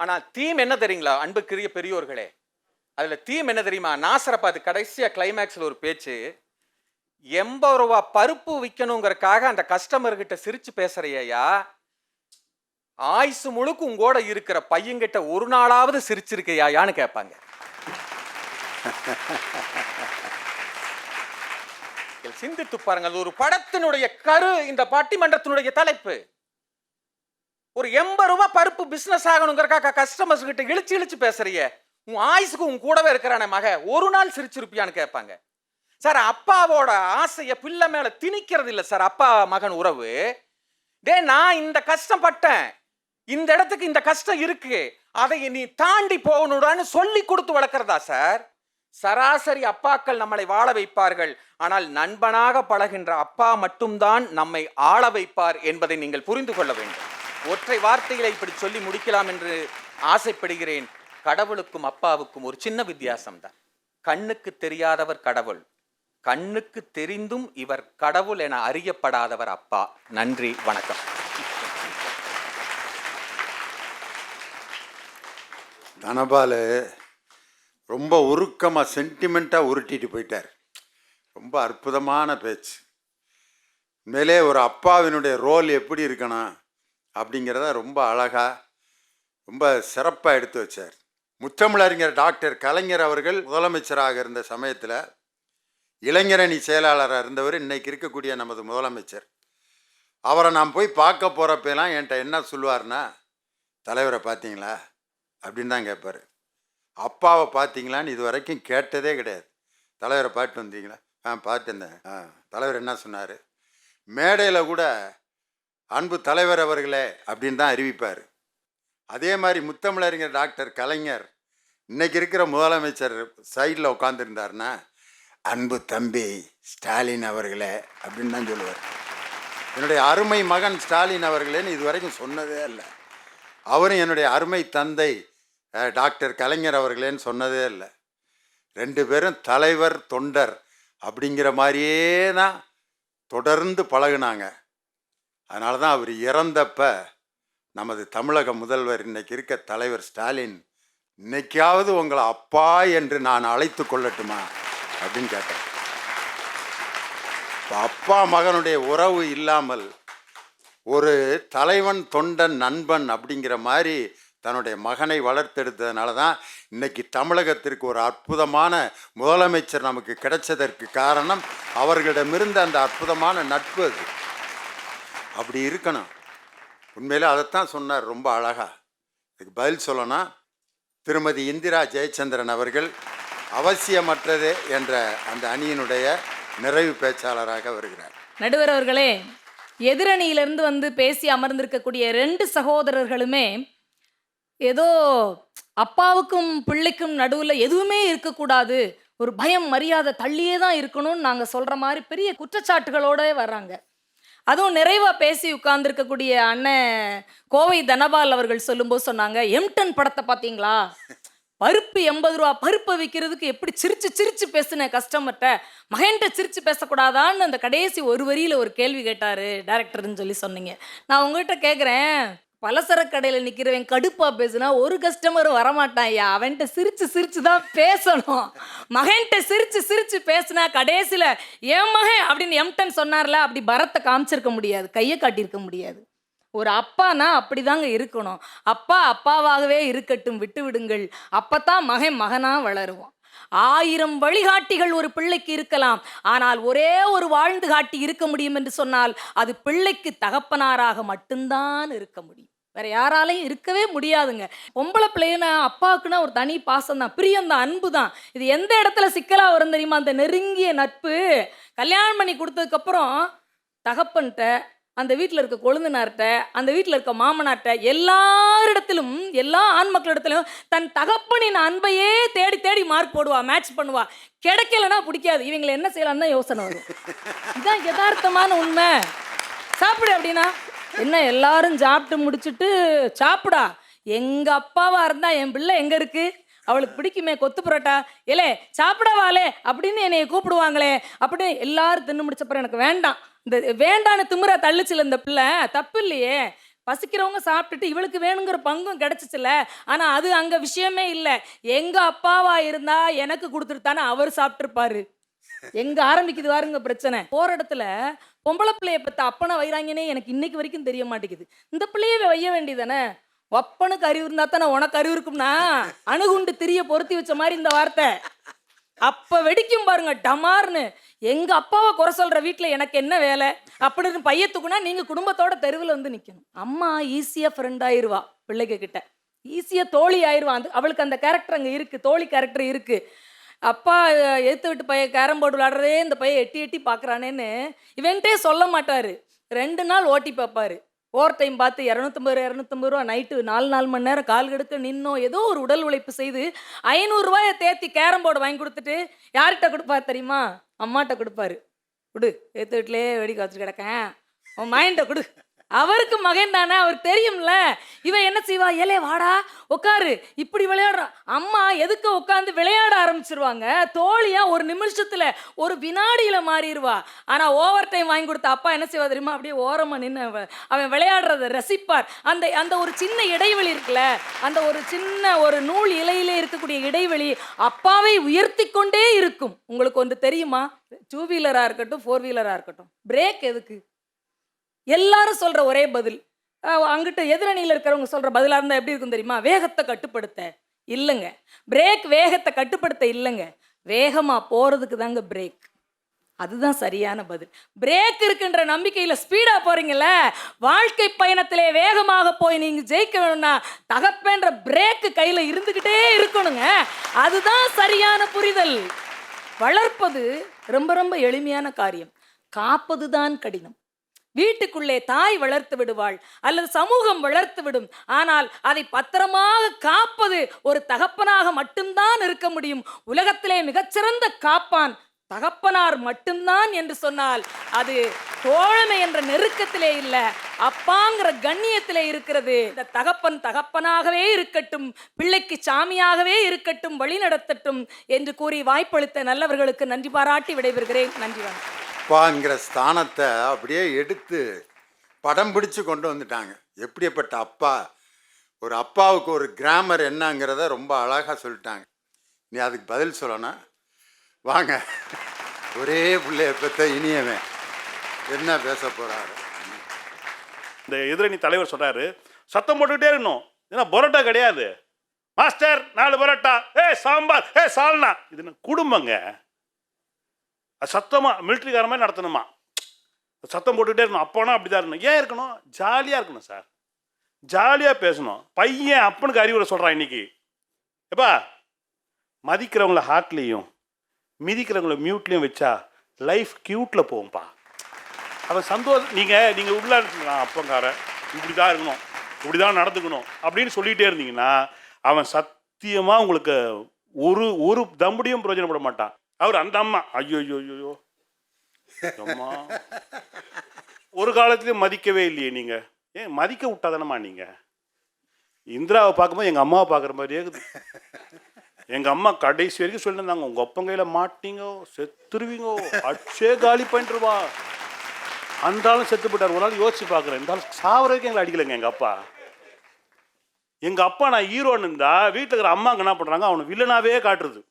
ஆனால் தீம் என்ன தெரியுங்களா அன்புக்குரிய பெரியோர்களே? அதுல தீம் என்ன தெரியுமா? நாசரை பார்த்து கடைசியா கிளைமேக்ஸ்ல ஒரு பேச்சு, 80 ரூபா பருப்பு விற்கணுங்கிறதுக்காக அந்த கஸ்டமர்கிட்ட சிரிச்சு பேசுறையா, ஆயுசு முழுக்க உங்கோட இருக்கிற பையன்கிட்ட ஒரு நாளாவது சிரிச்சிருக்கையான்னு கேட்பாங்க. சிந்தித்து பாருங்கள். ஒரு படத்தினுடைய கரு இந்த பட்டிமன்றத்தினுடைய தலைப்பு. ஒரு 80 ரூபாய் பருப்பு பிசினஸ் ஆகணுங்கிறக்காக கஸ்டமர்ஸ் கிட்ட இழிச்சு பேசுறிய, உன் ஆயுசுக்கு உன் கூடவே இருக்கிறான மக ஒரு நாள் சிரிச்சிருப்பியான்னு கேட்பாங்க. சார், அப்பாவோட ஆசைய பிள்ளை மேல திணிக்கிறது இல்லை சார் அப்பா மகன் உறவு. நான் இந்த கஷ்டப்பட்டேன், இந்த இடத்துக்கு இந்த கஷ்டம் இருக்கு, அதை நீ தாண்டி போகணுடான்னு சொல்லி கொடுத்து வளர்க்கிறதா சார்? சராசரி அப்பாக்கள் நம்மளை வாழ வைப்பார்கள், ஆனால் நண்பனாக பழகின்ற அப்பா மட்டும்தான் நம்மை ஆள வைப்பார் என்பதை நீங்கள் புரிந்து கொள்ள வேண்டும். ஒற்றை வார்த்தைகளை இப்படி சொல்லி முடிக்கலாம் என்று ஆசைப்படுகிறேன். கடவுளுக்கும் அப்பாவுக்கும் ஒரு சின்ன வித்தியாசம் தான். கண்ணுக்கு தெரியாதவர் கடவுள், கண்ணுக்கு தெரிந்தும் இவர் கடவுள் என அறியப்படாதவர் அப்பா. நன்றி, வணக்கம். தனபால் ரொம்ப உருக்கமாக சென்டிமெண்ட்டாக உருட்டிட்டு போயிட்டார். ரொம்ப அற்புதமான பேச்சு. உண்மையிலே ஒரு அப்பாவினுடைய ரோல் எப்படி இருக்கணும் அப்படிங்கிறத ரொம்ப அழகாக ரொம்ப சிறப்பாக எடுத்து வச்சார். முத்தமிழறிஞர் டாக்டர் கலைஞர் அவர்கள் முதலமைச்சராக இருந்த சமயத்தில் இளைஞரணி செயலாளராக இருந்தவர் இன்னைக்கு இருக்கக்கூடிய நமது முதலமைச்சர். அவரை நான் போய் பார்க்க போகிறப்பெல்லாம் என்கிட்ட என்ன சொல்லுவார்னா, தலைவரை பார்த்தீங்களா அப்படின்னு தான் கேட்பார். அப்பாவை பார்த்தீங்களான்னு இது வரைக்கும் கேட்டதே கிடையாது. தலைவரை பார்த்து வந்தீங்களா? பார்த்துருந்தேன். தலைவர் என்ன சொன்னார்? மேடையில் கூட அன்பு தலைவர் அவர்களே அப்படின்னு தான் அறிவிப்பார். அதே மாதிரி முத்தமிழறிஞர் டாக்டர் கலைஞர் இன்னைக்கு இருக்கிற முதலமைச்சர் சைடில் உட்காந்துருந்தாருன்னா, அன்பு தம்பி ஸ்டாலின் அவர்களே அப்படின்னு தான் சொல்லுவார். என்னுடைய அருமை மகன் ஸ்டாலின் அவர்களேன்னு இது வரைக்கும் சொன்னதே இல்லை. அவரும் என்னுடைய அருமை தந்தை டாக்டர் கலைஞர் அவர்களேன்னு சொன்னதே இல்லை. ரெண்டு பேரும் தலைவர் தொண்டர் அப்படிங்கிற மாதிரியே தான் தொடர்ந்து பழகுனாங்க. அதனால தான் அவர் இறந்தப்ப நமது தமிழக முதல்வர் இன்னைக்கு இருக்க தலைவர் ஸ்டாலின், இன்னைக்காவது உங்களை அப்பா என்று நான் அழைத்து கொள்ளட்டுமா அப்படின்னு கேட்டார். அப்பா மகனுடைய உறவு இல்லாமல் ஒரு தலைவன் தொண்டன் நண்பன் அப்படிங்கிற மாதிரி தன்னுடைய மகனை வளர்த்தெடுத்ததுனால தான் இன்னைக்கு தமிழகத்திற்கு ஒரு அற்புதமான முதலமைச்சர் நமக்கு கிடைச்சதற்கு காரணம் அவர்களிடமிருந்த அந்த அற்புதமான நட்பு. அது அப்படி இருக்கணும். உண்மையிலே அதைத்தான் சொன்னார் ரொம்ப அழகா. இதுக்கு பதில் சொல்லணும், திருமதி இந்திரா ஜெயச்சந்திரன் அவர்கள் அவசியமற்றது என்ற அந்த அணியினுடைய நிறைவு பேச்சாளராக வருகிறார். நடுவர் அவர்களே, எதிரணியிலிருந்து வந்து பேசி அமர்ந்திருக்கக்கூடிய 2 சகோதரர்களுமே ஏதோ அப்பாவுக்கும் பிள்ளைக்கும் நடுவில் எதுவுமே இருக்கக்கூடாது, ஒரு பயம் மரியாதை தள்ளியே தான் இருக்கணும்னு நாங்கள் சொல்கிற மாதிரி பெரிய குற்றச்சாட்டுகளோடு வர்றாங்க. அதுவும் நிறைவாக பேசி உட்கார்ந்துருக்கக்கூடிய அண்ணன் கோவை தனபால் அவர்கள் சொல்லும்போது சொன்னாங்க, எம்டன் படத்தை பார்த்தீங்களா, பருப்பு 80 ரூபா, பருப்பை விற்கிறதுக்கு எப்படி சிரிச்சு சிரிச்சு பேசுன கஸ்டமர்கிட்ட, மகன்கிட்ட சிரிச்சு பேசக்கூடாதான்னு அந்த கடைசி ஒரு வரியில் ஒரு கேள்வி கேட்டார் டைரக்டர்னு சொல்லி சொன்னீங்க. நான் உங்கள்கிட்ட கேட்குறேன், பலசரக்கு கடையில் நிற்கிறவன் கடுப்பாக பேசுனா ஒரு கஸ்டமர் வரமாட்டான் ஐயா, அவன்கிட்ட சிரிச்சு சிரிச்சு தான் பேசணும். மகன்கிட்ட சிரிச்சு சிரிச்சு பேசுனா கடைசியில் என் மகன் அப்படின்னு எம்டன் சொன்னார்ல, அப்படி பரத்தை காமிச்சிருக்க முடியாது, கையை காட்டியிருக்க முடியாது. ஒரு அப்பானா அப்படிதாங்க இருக்கணும். அப்பா அப்பாவாகவே இருக்கட்டும், விட்டு விடுங்கள். அப்பத்தான் மகன் மகனாக வளருவான். 1000 வழிகாட்டிகள் ஒரு பிள்ளைக்கு இருக்கலாம், ஆனால் ஒரே ஒரு வாழ்ந்து காட்டி இருக்க முடியும் என்று சொன்னால் அது பிள்ளைக்கு தகப்பனாராக மட்டும்தான் இருக்க முடியும். வேற யாராலையும் இருக்கவே முடியாதுங்க. பொம்பளை பிள்ளைன்னா அப்பாவுக்குன்னா ஒரு தனி பாசம் தான், பிரியம் தான், அன்பு தான். இது எந்த இடத்துல சிக்கலாக வரும் தெரியுமா? அந்த நெருங்கிய நட்பு கல்யாணம் பண்ணி கொடுத்ததுக்கப்புறம் தகப்பன்கிட்ட, அந்த வீட்டில் இருக்க கொழுந்தனார்கிட்ட, அந்த வீட்டில் இருக்க மாமனார்கிட்ட, எல்லாரிடத்திலும், எல்லா ஆண் மக்களிடத்திலும் தன் தகப்பனின் அன்பையே தேடி தேடி மார்க் போடுவா, மேட்ச் பண்ணுவா. கிடைக்கலன்னா பிடிக்காது, இவங்களை என்ன செய்யலான்னு தான் யோசனை வரும். இதுதான் யதார்த்தமான உண்மை. சாப்பிடு அப்படின்னா என்ன, எல்லாரும் சாப்பிட்டு முடிச்சுட்டு சாப்பிடா, எங்கள் அப்பாவா இருந்தால் என் பிள்ளை எங்கே இருக்குது, அவளுக்கு பிடிக்குமே கொத்து புரோட்டா, ஏலே சாப்பிடவாளே அப்படின்னு என்னை கூப்பிடுவாங்களே அப்படின்னு எல்லாரும் தின்னு முடிச்சப்பறம் எனக்கு வேண்டாம், இந்த வேண்டான்னு திமுற தள்ளுச்சுல இந்த பிள்ளை, தப்பு இல்லையே. பசிக்கிறவங்க சாப்பிட்டுட்டு இவளுக்கு வேணுங்கிற பங்கும் கிடச்சிச்சுல. ஆனால் அது அங்கே விஷயமே இல்லை. எங்கள் அப்பாவா இருந்தா எனக்கு கொடுத்துட்டு தானே அவர் சாப்பிட்ருப்பாரு. எங்கே ஆரம்பிக்குது பாருங்க பிரச்சனை. போகிற இடத்துல பொம்பளை பிள்ளையை பற்ற அப்பனை வைராங்கனே எனக்கு இன்னைக்கு வரைக்கும் தெரிய மாட்டேங்குது. இந்த பிள்ளையவே வைய வேண்டியதானே. ஒப்பனுக்கு அறிவு இருந்தா தானே உனக்கு அறிவு இருக்கும்னா, அணுகுண்டு திரிய பொருத்தி வச்ச மாதிரி இந்த வார்த்தை. அப்ப வெடிக்கும் பாருங்க டமார்னு. எங்க அப்பாவை குறை சொல்ற வீட்டுல எனக்கு என்ன வேலை அப்படின்னு பையத்துக்குன்னா நீங்க குடும்பத்தோட தெருவில் வந்து நிக்கணும். அம்மா ஈஸியா ஃப்ரெண்ட் ஆயிருவா, பிள்ளைங்க கிட்ட ஈஸியா தோழி ஆயிருவா. அவளுக்கு அந்த கேரக்டர் அங்க இருக்கு, தோழி கேரக்டர் இருக்கு. அப்பா எடுத்து விட்டு பையன் கேரம் போர்டு விளாடுறதே இந்த பையன் எட்டி எட்டி பார்க்குறானேன்னு இவன்ட்டே சொல்ல மாட்டாரு. 2 நாள் ஓட்டி பார்ப்பாரு. ஓவர் டைம் பார்த்து 250 ரூபா நைட்டு 4 மணி நேரம் கால் கெடுக்க நின்னோம் ஏதோ ஒரு உடல் உழைப்பு செய்து 500 ரூபாயை தேத்தி கேரம் போர்டு வாங்கி கொடுத்துட்டு யார்கிட்ட கொடுப்பாரு தெரியுமா? அம்மாட்ட கொடுப்பாரு. கொடு, எடுத்து வீட்டிலே வெடி காய்ச்சி கிடக்கேன், உன் மைண்ட கொடு. அவருக்கு மகன் தானே, அவருக்கு தெரியும்ல. இவன் என்ன செய்வா, ஏலே வாடா உட்காரு இப்படி விளையாடுறான். அம்மா எதுக்கு உட்காந்து விளையாட ஆரம்பிச்சிருவாங்க. தோழியா ஒரு நிமிஷத்துல ஒரு வினாடியில மாறிடுவா. ஆனா ஓவர் டைம் வாங்கி கொடுத்த அப்பா என்ன செய்வா தெரியுமா? அப்படியே ஓரமா நின்று அவன் விளையாடுறத ரசிப்பார். அந்த அந்த ஒரு சின்ன இடைவெளி இருக்குல்ல, அந்த ஒரு சின்ன ஒரு நூல் இலையிலே இருக்கக்கூடிய இடைவெளி அப்பாவை உயர்த்தி கொண்டே இருக்கும். உங்களுக்கு ஒன்று தெரியுமா? 2 வீலரா இருக்கட்டும் 4 வீலரா இருக்கட்டும், பிரேக் எதுக்கு? எல்லாரும் சொல்ற ஒரே பதில், அங்கிட்டு எதிரணியில் இருக்கிறவங்க சொல்ற பதிலாக இருந்தால் எப்படி இருக்கும் தெரியுமா? வேகத்தை கட்டுப்படுத்த இல்லைங்க. பிரேக் வேகத்தை கட்டுப்படுத்த இல்லைங்க, வேகமாக போகிறதுக்கு தாங்க பிரேக். அதுதான் சரியான பதில். பிரேக் இருக்குன்ற நம்பிக்கையில் ஸ்பீடாக போகிறீங்கள, வாழ்க்கை பயணத்திலே வேகமாக போய் நீங்கள் ஜெயிக்க வேணும்னா தகப்பேன்ற பிரேக்கு கையில் இருந்துக்கிட்டே இருக்கணுங்க. அதுதான் சரியான புரிதல். வளர்ப்பது ரொம்ப ரொம்ப எளிமையான காரியம், காப்பது தான் கடினம். வீட்டுக்குள்ளே தாய் வளர்த்து விடுவாள் அல்லது சமூகம் வளர்த்து விடும், ஆனால் அதை பத்திரமாக காப்பது ஒரு தகப்பனாக மட்டும்தான் இருக்க முடியும். உலகத்திலே மிகச்சிறந்த காப்பான் தகப்பனார் மட்டும்தான் என்று சொன்னால் அது தோழமை என்ற நெருக்கத்திலே இல்லை, அப்பாங்கிற கண்ணியத்திலே இருக்கிறது. இந்த தகப்பன் தகப்பனாகவே இருக்கட்டும், பிள்ளைக்கு சாமியாகவே இருக்கட்டும், வழி நடத்தட்டும் என்று கூறி வாய்ப்பளித்த நல்லவர்களுக்கு நன்றி பாராட்டி விடைபெறுகிறேன். நன்றி. வணக்கம். அப்பாங்கிற ஸ்தானத்தை அப்படியே எடுத்து படம் பிடிச்சு கொண்டு வந்துட்டாங்க. எப்படிப்பட்ட அப்பா! ஒரு அப்பாவுக்கு ஒரு கிராமர் என்னங்கிறத ரொம்ப அழகாக சொல்லிட்டாங்க. நீ அதுக்கு பதில் சொல்லணும். வாங்க, ஒரே பிள்ளைய பெற்ற இனியவன் என்ன பேச போகிறாரு? இந்த எதிரணி தலைவர் சொல்கிறாரு, சத்தம் போட்டுக்கிட்டே இருக்கணும், ஏன்னா பரோட்டா கிடையாது. மாஸ்டர் 4 பரோட்டா, சாம்பார், சால்னா. இது குடும்பங்க, அது சத்தமாக மிலிட்ரிக்கார மாதிரி நடத்தணுமா, சத்தம் போட்டுக்கிட்டே இருக்கணும். அப்போனா அப்படி தான் இருக்கணும். ஏன் இருக்கணும்? ஜாலியாக இருக்கணும் சார், ஜாலியாக பேசணும். பையன் அப்பனுக்கு அறிவுரை சொல்கிறான் இன்னைக்கு, எப்பா மதிக்கிறவங்கள ஹார்ட்லேயும் மிதிக்கிறவங்கள மியூட்லேயும் வச்சா லைஃப் க்யூட்டில் போகும்பா. அவன் சந்தோஷம். நீங்கள் உள்ள அப்பங்காரன் இப்படி தான் இருக்கணும், இப்படி தான் நடந்துக்கணும் அப்படின்னு சொல்லிகிட்டே இருந்தீங்கன்னா அவன் சத்தியமாக உங்களுக்கு ஒரு தம்படியும் பிரயோஜனப்பட மாட்டான். அவர் அந்த அம்மா, ஐயோ ஐயோ ஐயோ அம்மா, ஒரு காலத்துலேயும் மதிக்கவே இல்லையே நீங்கள், ஏன் மதிக்க விட்டாதானம்மா? நீங்கள் இந்திராவை பார்க்கும்போது எங்கள் அம்மாவை பார்க்குற மாதிரியே இருக்குது. எங்கள் அம்மா கடைசி வரைக்கும் சொல்லியிருந்தாங்க, உங்கள் அப்பன் கையில் மாட்டீங்கோ செத்துருவீங்கோ, அச்சே காலி பண்ணிட்டுருவா. அந்த ஆளும் செத்து போயிட்டார். ஒரு நாள் யோசிச்சு பார்க்குறேன், இந்த ஆள் சாவறதுக்கு எங்களை அடிக்கலைங்க எங்கள் அப்பா. எங்கள் அப்பா நான் ஹீரோன்னு இருந்தா வீட்டில் இருக்கிற அம்மாங்க என்ன பண்ணுறாங்க, அவனை வில்லனாவே காட்டுறது.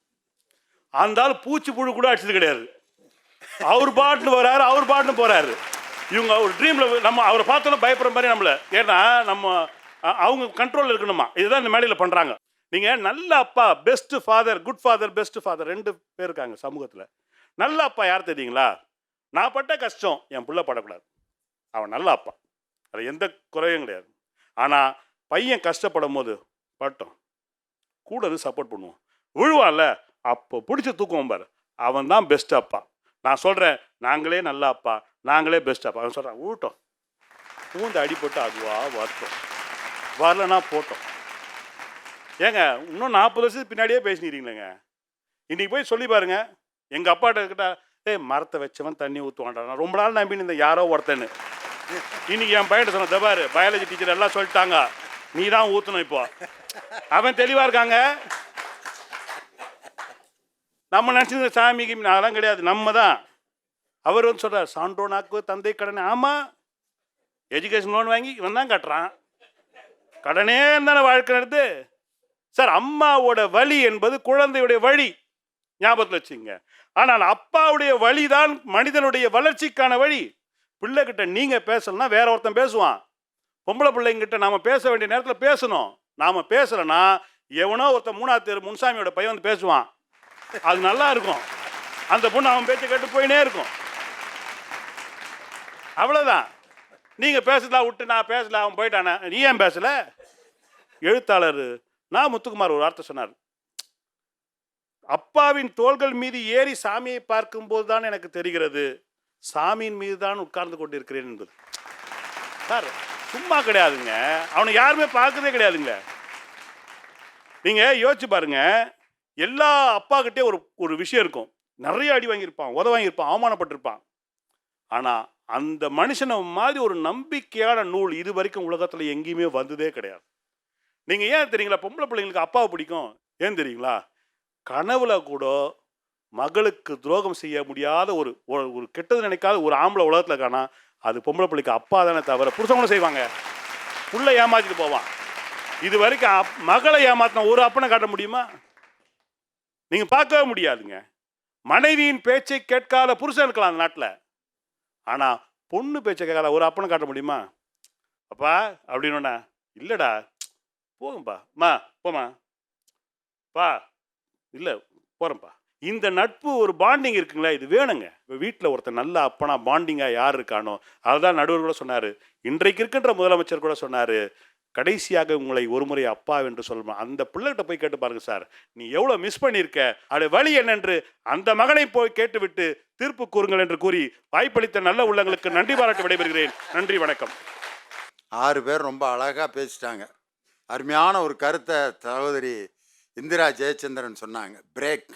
அந்த ஆள் பூச்சி புழு கூட அடிச்சது கிடையாது. அவர் பாட்டுன்னு வர்றாரு, அவர் பாட்டுன்னு போகிறாரு. இவங்க ஒரு ட்ரீமில் நம்ம அவரை பார்த்தோன்னா பயப்படுற மாதிரி நம்மளை, ஏன்னா நம்ம அவங்க கண்ட்ரோலில் இருக்கணுமா. இதுதான் இந்த மேடையில் பண்ணுறாங்க. நீங்கள் நல்ல அப்பா, best father, good father, best father 2 பேர் இருக்காங்க சமூகத்தில். நல்ல அப்பா யார் தெரியுங்களா? நான் பட்ட கஷ்டம் என் பிள்ளை படக்கூடாது, அவன் நல்ல அப்பா, அது எந்த குறையும் கிடையாது. ஆனால் பையன் கஷ்டப்படும் போது பட்டோம் கூட இருந்து சப்போர்ட் பண்ணுவோம். விழுவான்ல, அப்போ பிடிச்சி தூக்குவோம் பாரு, அவன் தான் பெஸ்ட் அப்பா. நான் சொல்கிறேன், நாங்களே நல்ல அப்பா, நாங்களே பெஸ்ட் அப்பா. அவன் சொல்கிறான், ஊட்டம் ஊந்து அடிப்பட்டு அதுவா வரட்டும், வரலன்னா போட்டோம். ஏங்க இன்னும் 40 வருஷத்துக்கு பின்னாடியே பேசினீங்களேங்க. இன்றைக்கி போய் சொல்லி பாருங்க, எங்கள் அப்பாட்ட கிட்ட, மரத்தை வச்சவன் தண்ணி ஊற்றுவான்டா, நான் ரொம்ப நாள் நம்பின்னு இந்த யாரோ ஒருத்தன்னு. இன்னைக்கு என் பையன் சொன்ன, தபாரு பயாலஜி டீச்சர் எல்லாம் சொல்லிட்டாங்க, நீ தான் ஊற்றணும். இப்போ அவன் தெளிவாக இருக்காங்க. நம்ம நினச்சிருந்த சாமிக்கு அதெல்லாம் கிடையாது, நம்ம தான். அவர் வந்து சொல்கிறார், சான்றோனாக்கு தந்தை கடனை. ஆமாம், எஜுகேஷன் லோன் வாங்கி இவன் தான் கட்டுறான், கடனே தானே வாழ்க்கை நடத்து சார். அம்மாவோட வழி என்பது குழந்தையுடைய வழி, ஞாபகத்தில் வச்சுங்க. ஆனால் அப்பாவுடைய வழி தான் மனிதனுடைய வளர்ச்சிக்கான வழி. பிள்ளைகிட்ட நீங்கள் பேசலன்னா வேற ஒருத்தன் பேசுவான். பொம்பளை பிள்ளைங்கிட்ட நாம் பேச வேண்டிய நேரத்தில் பேசணும். நாம் பேசலைன்னா எவனோ ஒருத்தன் 3ஆவது தெரு முன்சாமியோட பையன் வந்து பேசுவான், அது நல்லா இருக்கும். அந்த பொண்ணு அவன் பேச்சை கேட்டு போயினே இருக்கும். அவ்வளோதான். நீங்கள் பேசலாம் விட்டு, நான் பேசல அவன் போயிட்டானே, நீ ஏன் பேசலை? எழுத்தாளர் நான் முத்துக்குமார் ஒரு வார்த்தை சொன்னார், அப்பாவின் தோள்கள் மீது ஏறி சாமியை பார்க்கும்போது தான் எனக்கு தெரிகிறது சாமியின் மீது தான் உட்கார்ந்து கொண்டிருக்கிறேன் என்பது. சார் சும்மா கிடையாதுங்க, அவனை யாருமே பார்க்கறதே கிடையாதுங்க. நீங்கள் யோசிச்சு பாருங்க, எல்லா அப்பாக்கிட்டே ஒரு விஷயம் இருக்கும். நிறைய அடி வாங்கியிருப்பான், உத வாங்கியிருப்பான், அவமானப்பட்டிருப்பான். ஆனால் அந்த மனுஷனை மாதிரி ஒரு நம்பிக்கையான நூல் இது வரைக்கும் உலகத்தில் எங்கேயுமே வந்ததே கிடையாது. நீங்கள் ஏன் தெரியுங்களா பொம்பளை பிள்ளைங்களுக்கு அப்பாவை பிடிக்கும்? ஏன் தெரியுங்களா? கனவுல கூட மகளுக்கு துரோகம் செய்ய முடியாத ஒரு கெட்டது நினைக்காத ஒரு ஆம்பளை உலகத்தில் காணா, அது பொம்பளை பிள்ளைக்கு அப்பா தானே தவிர புருஷங்களும் செய்வாங்க. புள்ள ஏமாத்திட்டு போவான். இது வரைக்கும் மகளை ஏமாத்தின ஒரு அப்பனை காட்ட முடியுமா? நீங்கள் பார்க்கவே முடியாதுங்க. மனைவியின் பேச்சை கேட்காத புருஷன் இருக்கலாம் அந்த நாட்டில். ஆனால் பொண்ணு பேச்சை கேட்காத ஒரு அப்பனை காட்ட முடியுமா? அப்பா அப்படின்னா இல்லைடா போகும்பா மா போமா பா இல்லை போகிறேன்ப்பா. இந்த நட்பு ஒரு பாண்டிங் இருக்குங்களா, இது வேணுங்க. இப்போ வீட்டில் ஒருத்தர் நல்ல அப்பனா பாண்டிங்காக யார் இருக்கானோ அதுதான் நடுவர் கூட சொன்னார். இன்றைக்கு இருக்கின்ற முதலமைச்சர் கூட சொன்னார், கடைசியாக உங்களை ஒரு முறை அப்பா என்று சொல்லணும். அந்த பிள்ளைகிட்ட போய் கேட்டு பாருங்க சார், நீ எவ்வளோ மிஸ் பண்ணியிருக்க, அது வழி என்னென்று அந்த மகனை போய் கேட்டுவிட்டு தீர்ப்பு கூறுங்கள் என்று கூறி வாய்ப்பளித்த நல்ல உள்ளங்களுக்கு நன்றி பாராட்டி விடைபெறுகிறேன். நன்றி, வணக்கம். 6 பேர் ரொம்ப அழகாக பேசிட்டாங்க. அருமையான ஒரு கருத்தை சகோதரி இந்திரா ஜெயச்சந்திரன் சொன்னாங்க, பிரேக்.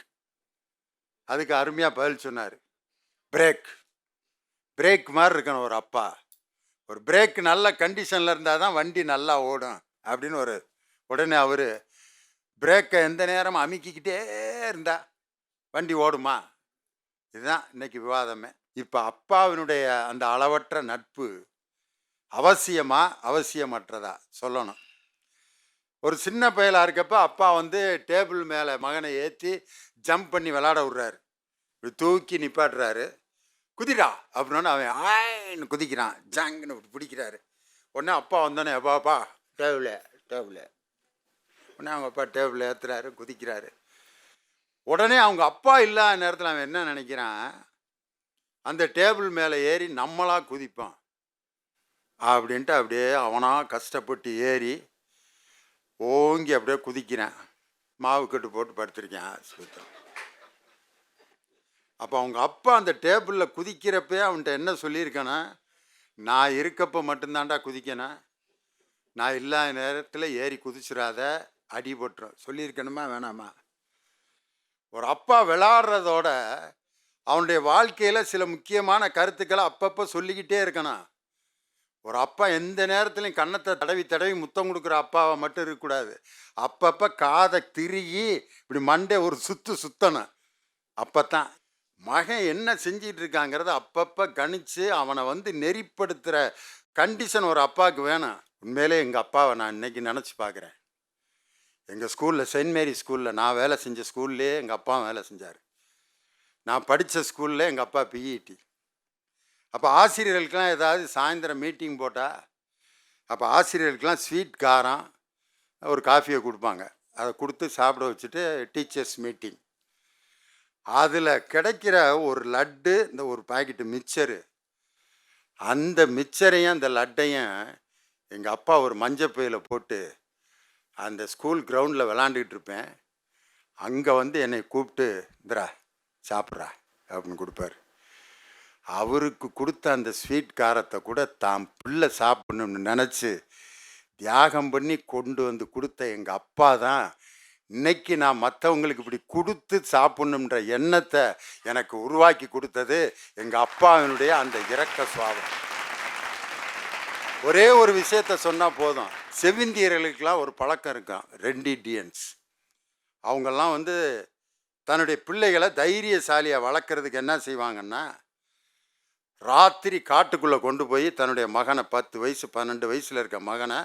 அதுக்கு அருமையாக பதில் சொன்னார், பிரேக். பிரேக் மாதிரி இருக்கணும் ஒரு அப்பா. ஒரு பிரேக் நல்ல கண்டிஷனில் இருந்தால் தான் வண்டி நல்லா ஓடும் அப்படின்னு உடனே அவர் பிரேக்கை எந்த நேரமும் அமுக்கிக்கிட்டே இருந்தா வண்டி ஓடுமா? இதுதான் இன்னைக்கு விவாதமே. இப்போ அப்பாவினுடைய அந்த அளவற்ற நட்பு அவசியமா அவசியமற்றதா சொல்லணும். ஒரு சின்ன பயலாக இருக்கப்ப அப்பா டேபிள் மேலே மகனை ஏற்றி ஜம்ப் பண்ணி விளாட விட்றாரு. இப்படி தூக்கி நிப்பாட்டுறாரு. குதிரா அப்படின்னா அவன் ஆயின்னு குதிக்கிறான், ஜாங்குன்னு இப்படி பிடிக்கிறாரு. உடனே அப்பா வந்தோடனே எப்பாப்பா டேபிள் உடனே அவங்க அப்பா டேபிள் ஏற்றுறாரு, குதிக்கிறாரு. உடனே அவங்க அப்பா இல்லாத நேரத்தில் அவன் என்ன நினைக்கிறான், அந்த டேபிள் மேலே ஏறி நம்மளாக குதிப்பான் அப்படின்ட்டு அப்படியே அவனாக கஷ்டப்பட்டு ஏறி ஓங்கி அப்படியே குதிக்கிறேன். மாவு கட்டு போட்டு படுத்திருக்கேன் சுத்தம். அப்போ அவங்க அப்பா அந்த டேபிளில் குதிக்கிறப்பே அவன்கிட்ட என்ன சொல்லியிருக்கேன்னா, நான் இருக்கப்போ மட்டும்தான்டா குதிக்கணும், நான் இல்லாத நேரத்தில் ஏறி குதிச்சிடாத, அடிபட்டுரும் சொல்லியிருக்கணுமா வேணாமா? ஒரு அப்பா விளாடுறதோட அவனுடைய வாழ்க்கையில் சில முக்கியமான கருத்துக்களை அப்பப்போ சொல்லிக்கிட்டே இருக்கணும். ஒரு அப்பா எந்த நேரத்துலையும் கன்னத்தை தடவி தடவி முத்தம் கொடுக்குற அப்பாவை மட்டும் இருக்கக்கூடாது. அப்பப்போ காதை திருகி இப்படி மண்டே ஒரு சுத்தணும். அப்போ தான் மகன் என்ன செஞ்சிட்டு இருக்காங்கிறத அப்பப்போ கணித்து அவனை நெறிப்படுத்துகிற கண்டிஷன் ஒரு அப்பாவுக்கு வேணும். உண்மையிலே எங்கள் அப்பாவை நான் இன்னைக்கு நினச்சி பார்க்குறேன். எங்கள் ஸ்கூலில் செயின்ட் மேரி ஸ்கூலில் நான் வேலை செஞ்ச ஸ்கூல்லே எங்கள் அப்பாவும் வேலை செஞ்சார். நான் படித்த ஸ்கூலில் எங்கள் அப்பா பிஇடி. அப்போ ஆசிரியர்களுக்கெல்லாம் ஏதாவது சாயந்தரம் மீட்டிங் போட்டால் அப்போ ஆசிரியர்களுக்கெல்லாம் ஸ்வீட் காரம் ஒரு காஃபியை கொடுப்பாங்க. அதை கொடுத்து சாப்பிட வச்சுட்டு டீச்சர்ஸ் மீட்டிங். அதில் கிடைக்கிற ஒரு லட்டு, இந்த ஒரு பாக்கெட்டு மிக்சரு, அந்த மிக்சரையும் அந்த லட்டையும் எங்கள் அப்பா ஒரு மஞ்சப்பையில் போட்டு அந்த ஸ்கூல் கிரவுண்டில் விளாண்டுக்கிட்டு இருப்பேன். அங்கே என்னை கூப்பிட்டு இந்திரா சாப்பிட்றா அப்படின்னு கொடுப்பார். அவருக்கு கொடுத்த அந்த ஸ்வீட் காரத்தை கூட தான் பிள்ளை சாப்பிடணும்னு நினச்சி தியாகம் பண்ணி கொண்டு கொடுத்த எங்கள் அப்பா தான் இன்னைக்கு நான் மற்றவங்களுக்கு இப்படி கொடுத்து சாப்பிடணுன்ற எண்ணத்தை எனக்கு உருவாக்கி கொடுத்தது எங்கள் அப்பாவினுடைய அந்த இரக்க சுபாவம். ஒரே ஒரு விஷயத்த சொன்னால் போதும். செவிந்தியர்களுக்கெல்லாம் ஒரு பழக்கம் இருக்கும், ரெண்டிடியன்ஸ். அவங்கெல்லாம் தன்னுடைய பிள்ளைகளை தைரியசாலியாக வளர்க்குறதுக்கு என்ன செய்வாங்கன்னா, ராத்திரி காட்டுக்குள்ளே கொண்டு போய் தன்னுடைய மகனை 10 வயசு 12 வயசில் இருக்க மகனை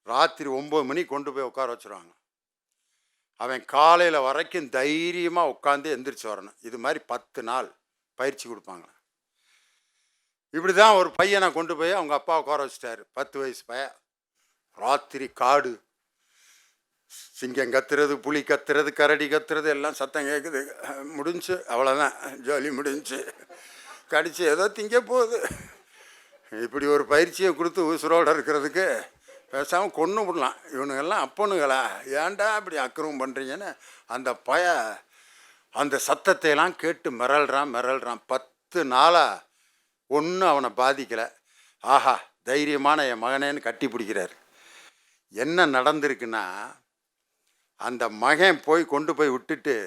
ராத்திரி 9 மணிக்கு கொண்டு போய் உட்கார வச்சுருவாங்க. அவன் காலையில் வரைக்கும் தைரியமாக உட்காந்து எந்திரிச்சு வரணும். இது மாதிரி 10 நாள் பயிற்சி கொடுப்பாங்க. இப்படி தான் ஒரு பையனை கொண்டு போய் அவங்க அப்பா உட்கார வச்சுட்டாரு. 10 வயசு பையன். ராத்திரி காடு, சிங்கம் கத்துறது, புலி கத்துறது, கரடி கத்துறது, எல்லாம் சத்தம் கேட்குது. முடிஞ்சு, அவ்வளோதான், ஜாலி முடிஞ்சு. கடிச்சு ஏதோ திங்க போகுது. இப்படி ஒரு பயிற்சியை கொடுத்து உசுரோடு இருக்கிறதுக்கு பேசாமல் கொன்று விடலாம். இவனுங்கெல்லாம் அப்பனுங்களா, ஏன்டா இப்படி அக்கிரமம் பண்ணுறீங்கன்னு அந்த அந்த சத்தத்தையெல்லாம் கேட்டு மிரள்றான். 10 நாளாக ஒன்றும் அவனை பாதிக்கலை. ஆஹா, தைரியமான என் மகனேன்னு கட்டி பிடிக்கிறார். என்ன நடந்திருக்குன்னா, அந்த மகன் கொண்டு போய் விட்டுட்டு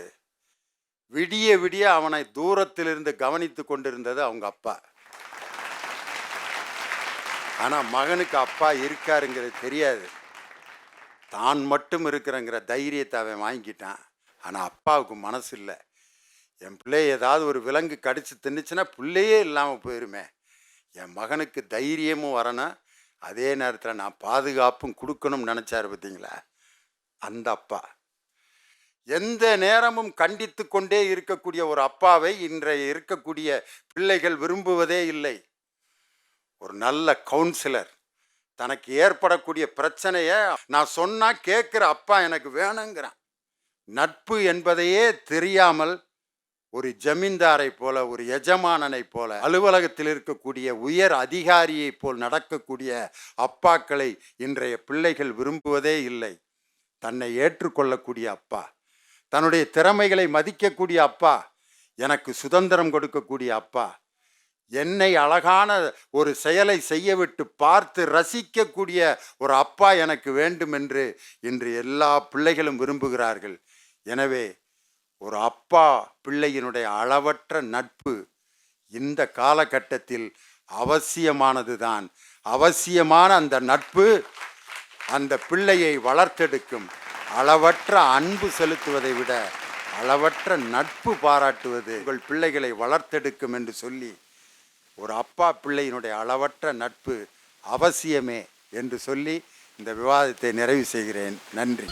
விடிய விடிய அவனை தூரத்திலிருந்து கவனித்து கொண்டிருந்தது அவங்க அப்பா. ஆனால் மகனுக்கு அப்பா இருக்காருங்கிறது தெரியாது. தான் மட்டும் இருக்கிறங்கிற தைரியத்தை அவன் வாங்கிக்கிட்டான். ஆனால் அப்பாவுக்கு மனசு இல்லை. என் பிள்ளை ஏதாவது ஒரு விலங்கு கடிச்சு தின்னுச்சுன்னா பிள்ளையே இல்லாமல் போயிருமே. என் மகனுக்கு தைரியமும் வரணும், அதே நேரத்தில் நான் பாதுகாப்பும் கொடுக்கணும்னு நினச்சாரு. பார்த்தீங்களா அந்த அப்பா. எந்த நேரமும் கண்டித்து கொண்டே இருக்கக்கூடிய ஒரு அப்பாவை இன்றைய இருக்கக்கூடிய பிள்ளைகள் விரும்புவதே இல்லை. ஒரு நல்ல கவுன்சிலர், தனக்கு ஏற்படக்கூடிய பிரச்சனையை நான் சொன்னா கேட்குற அப்பா எனக்கு வேணுங்கிறான். நட்பு என்பதையே தெரியாமல் ஒரு ஜமீன்தாரை போல, ஒரு எஜமானனை போல, அலுவலகத்தில் இருக்கக்கூடிய உயர் அதிகாரியை போல் நடக்கக்கூடிய அப்பாக்களை இன்றைய பிள்ளைகள் விரும்புவதே இல்லை. தன்னை ஏற்றுக்கொள்ளக்கூடிய அப்பா, தன்னுடைய திறமைகளை மதிக்கக்கூடிய அப்பா, எனக்கு சுதந்திரம் கொடுக்கக்கூடிய அப்பா, என்னை அழகான ஒரு செயலை செய்யவிட்டு பார்த்து ரசிக்கக்கூடிய ஒரு அப்பா எனக்கு வேண்டும் என்று இன்று எல்லா பிள்ளைகளும் விரும்புகிறார்கள். எனவே ஒரு அப்பா பிள்ளையினுடைய அளவற்ற நட்பு இந்த காலகட்டத்தில் அவசியமானதுதான். அவசியமான அந்த நட்பு அந்த பிள்ளையை வளர்த்தெடுக்கும். அளவற்ற அன்பு செலுத்துவதை விட அளவற்ற நட்பு பாராட்டுவது உங்கள் பிள்ளைகளை வளர்த்தெடுக்கும் என்று சொல்லி, ஒரு அப்பா பிள்ளையினுடைய அளவற்ற நட்பு அவசியமே என்று சொல்லி இந்த விவாதத்தை நிறைவு செய்கிறேன். நன்றி.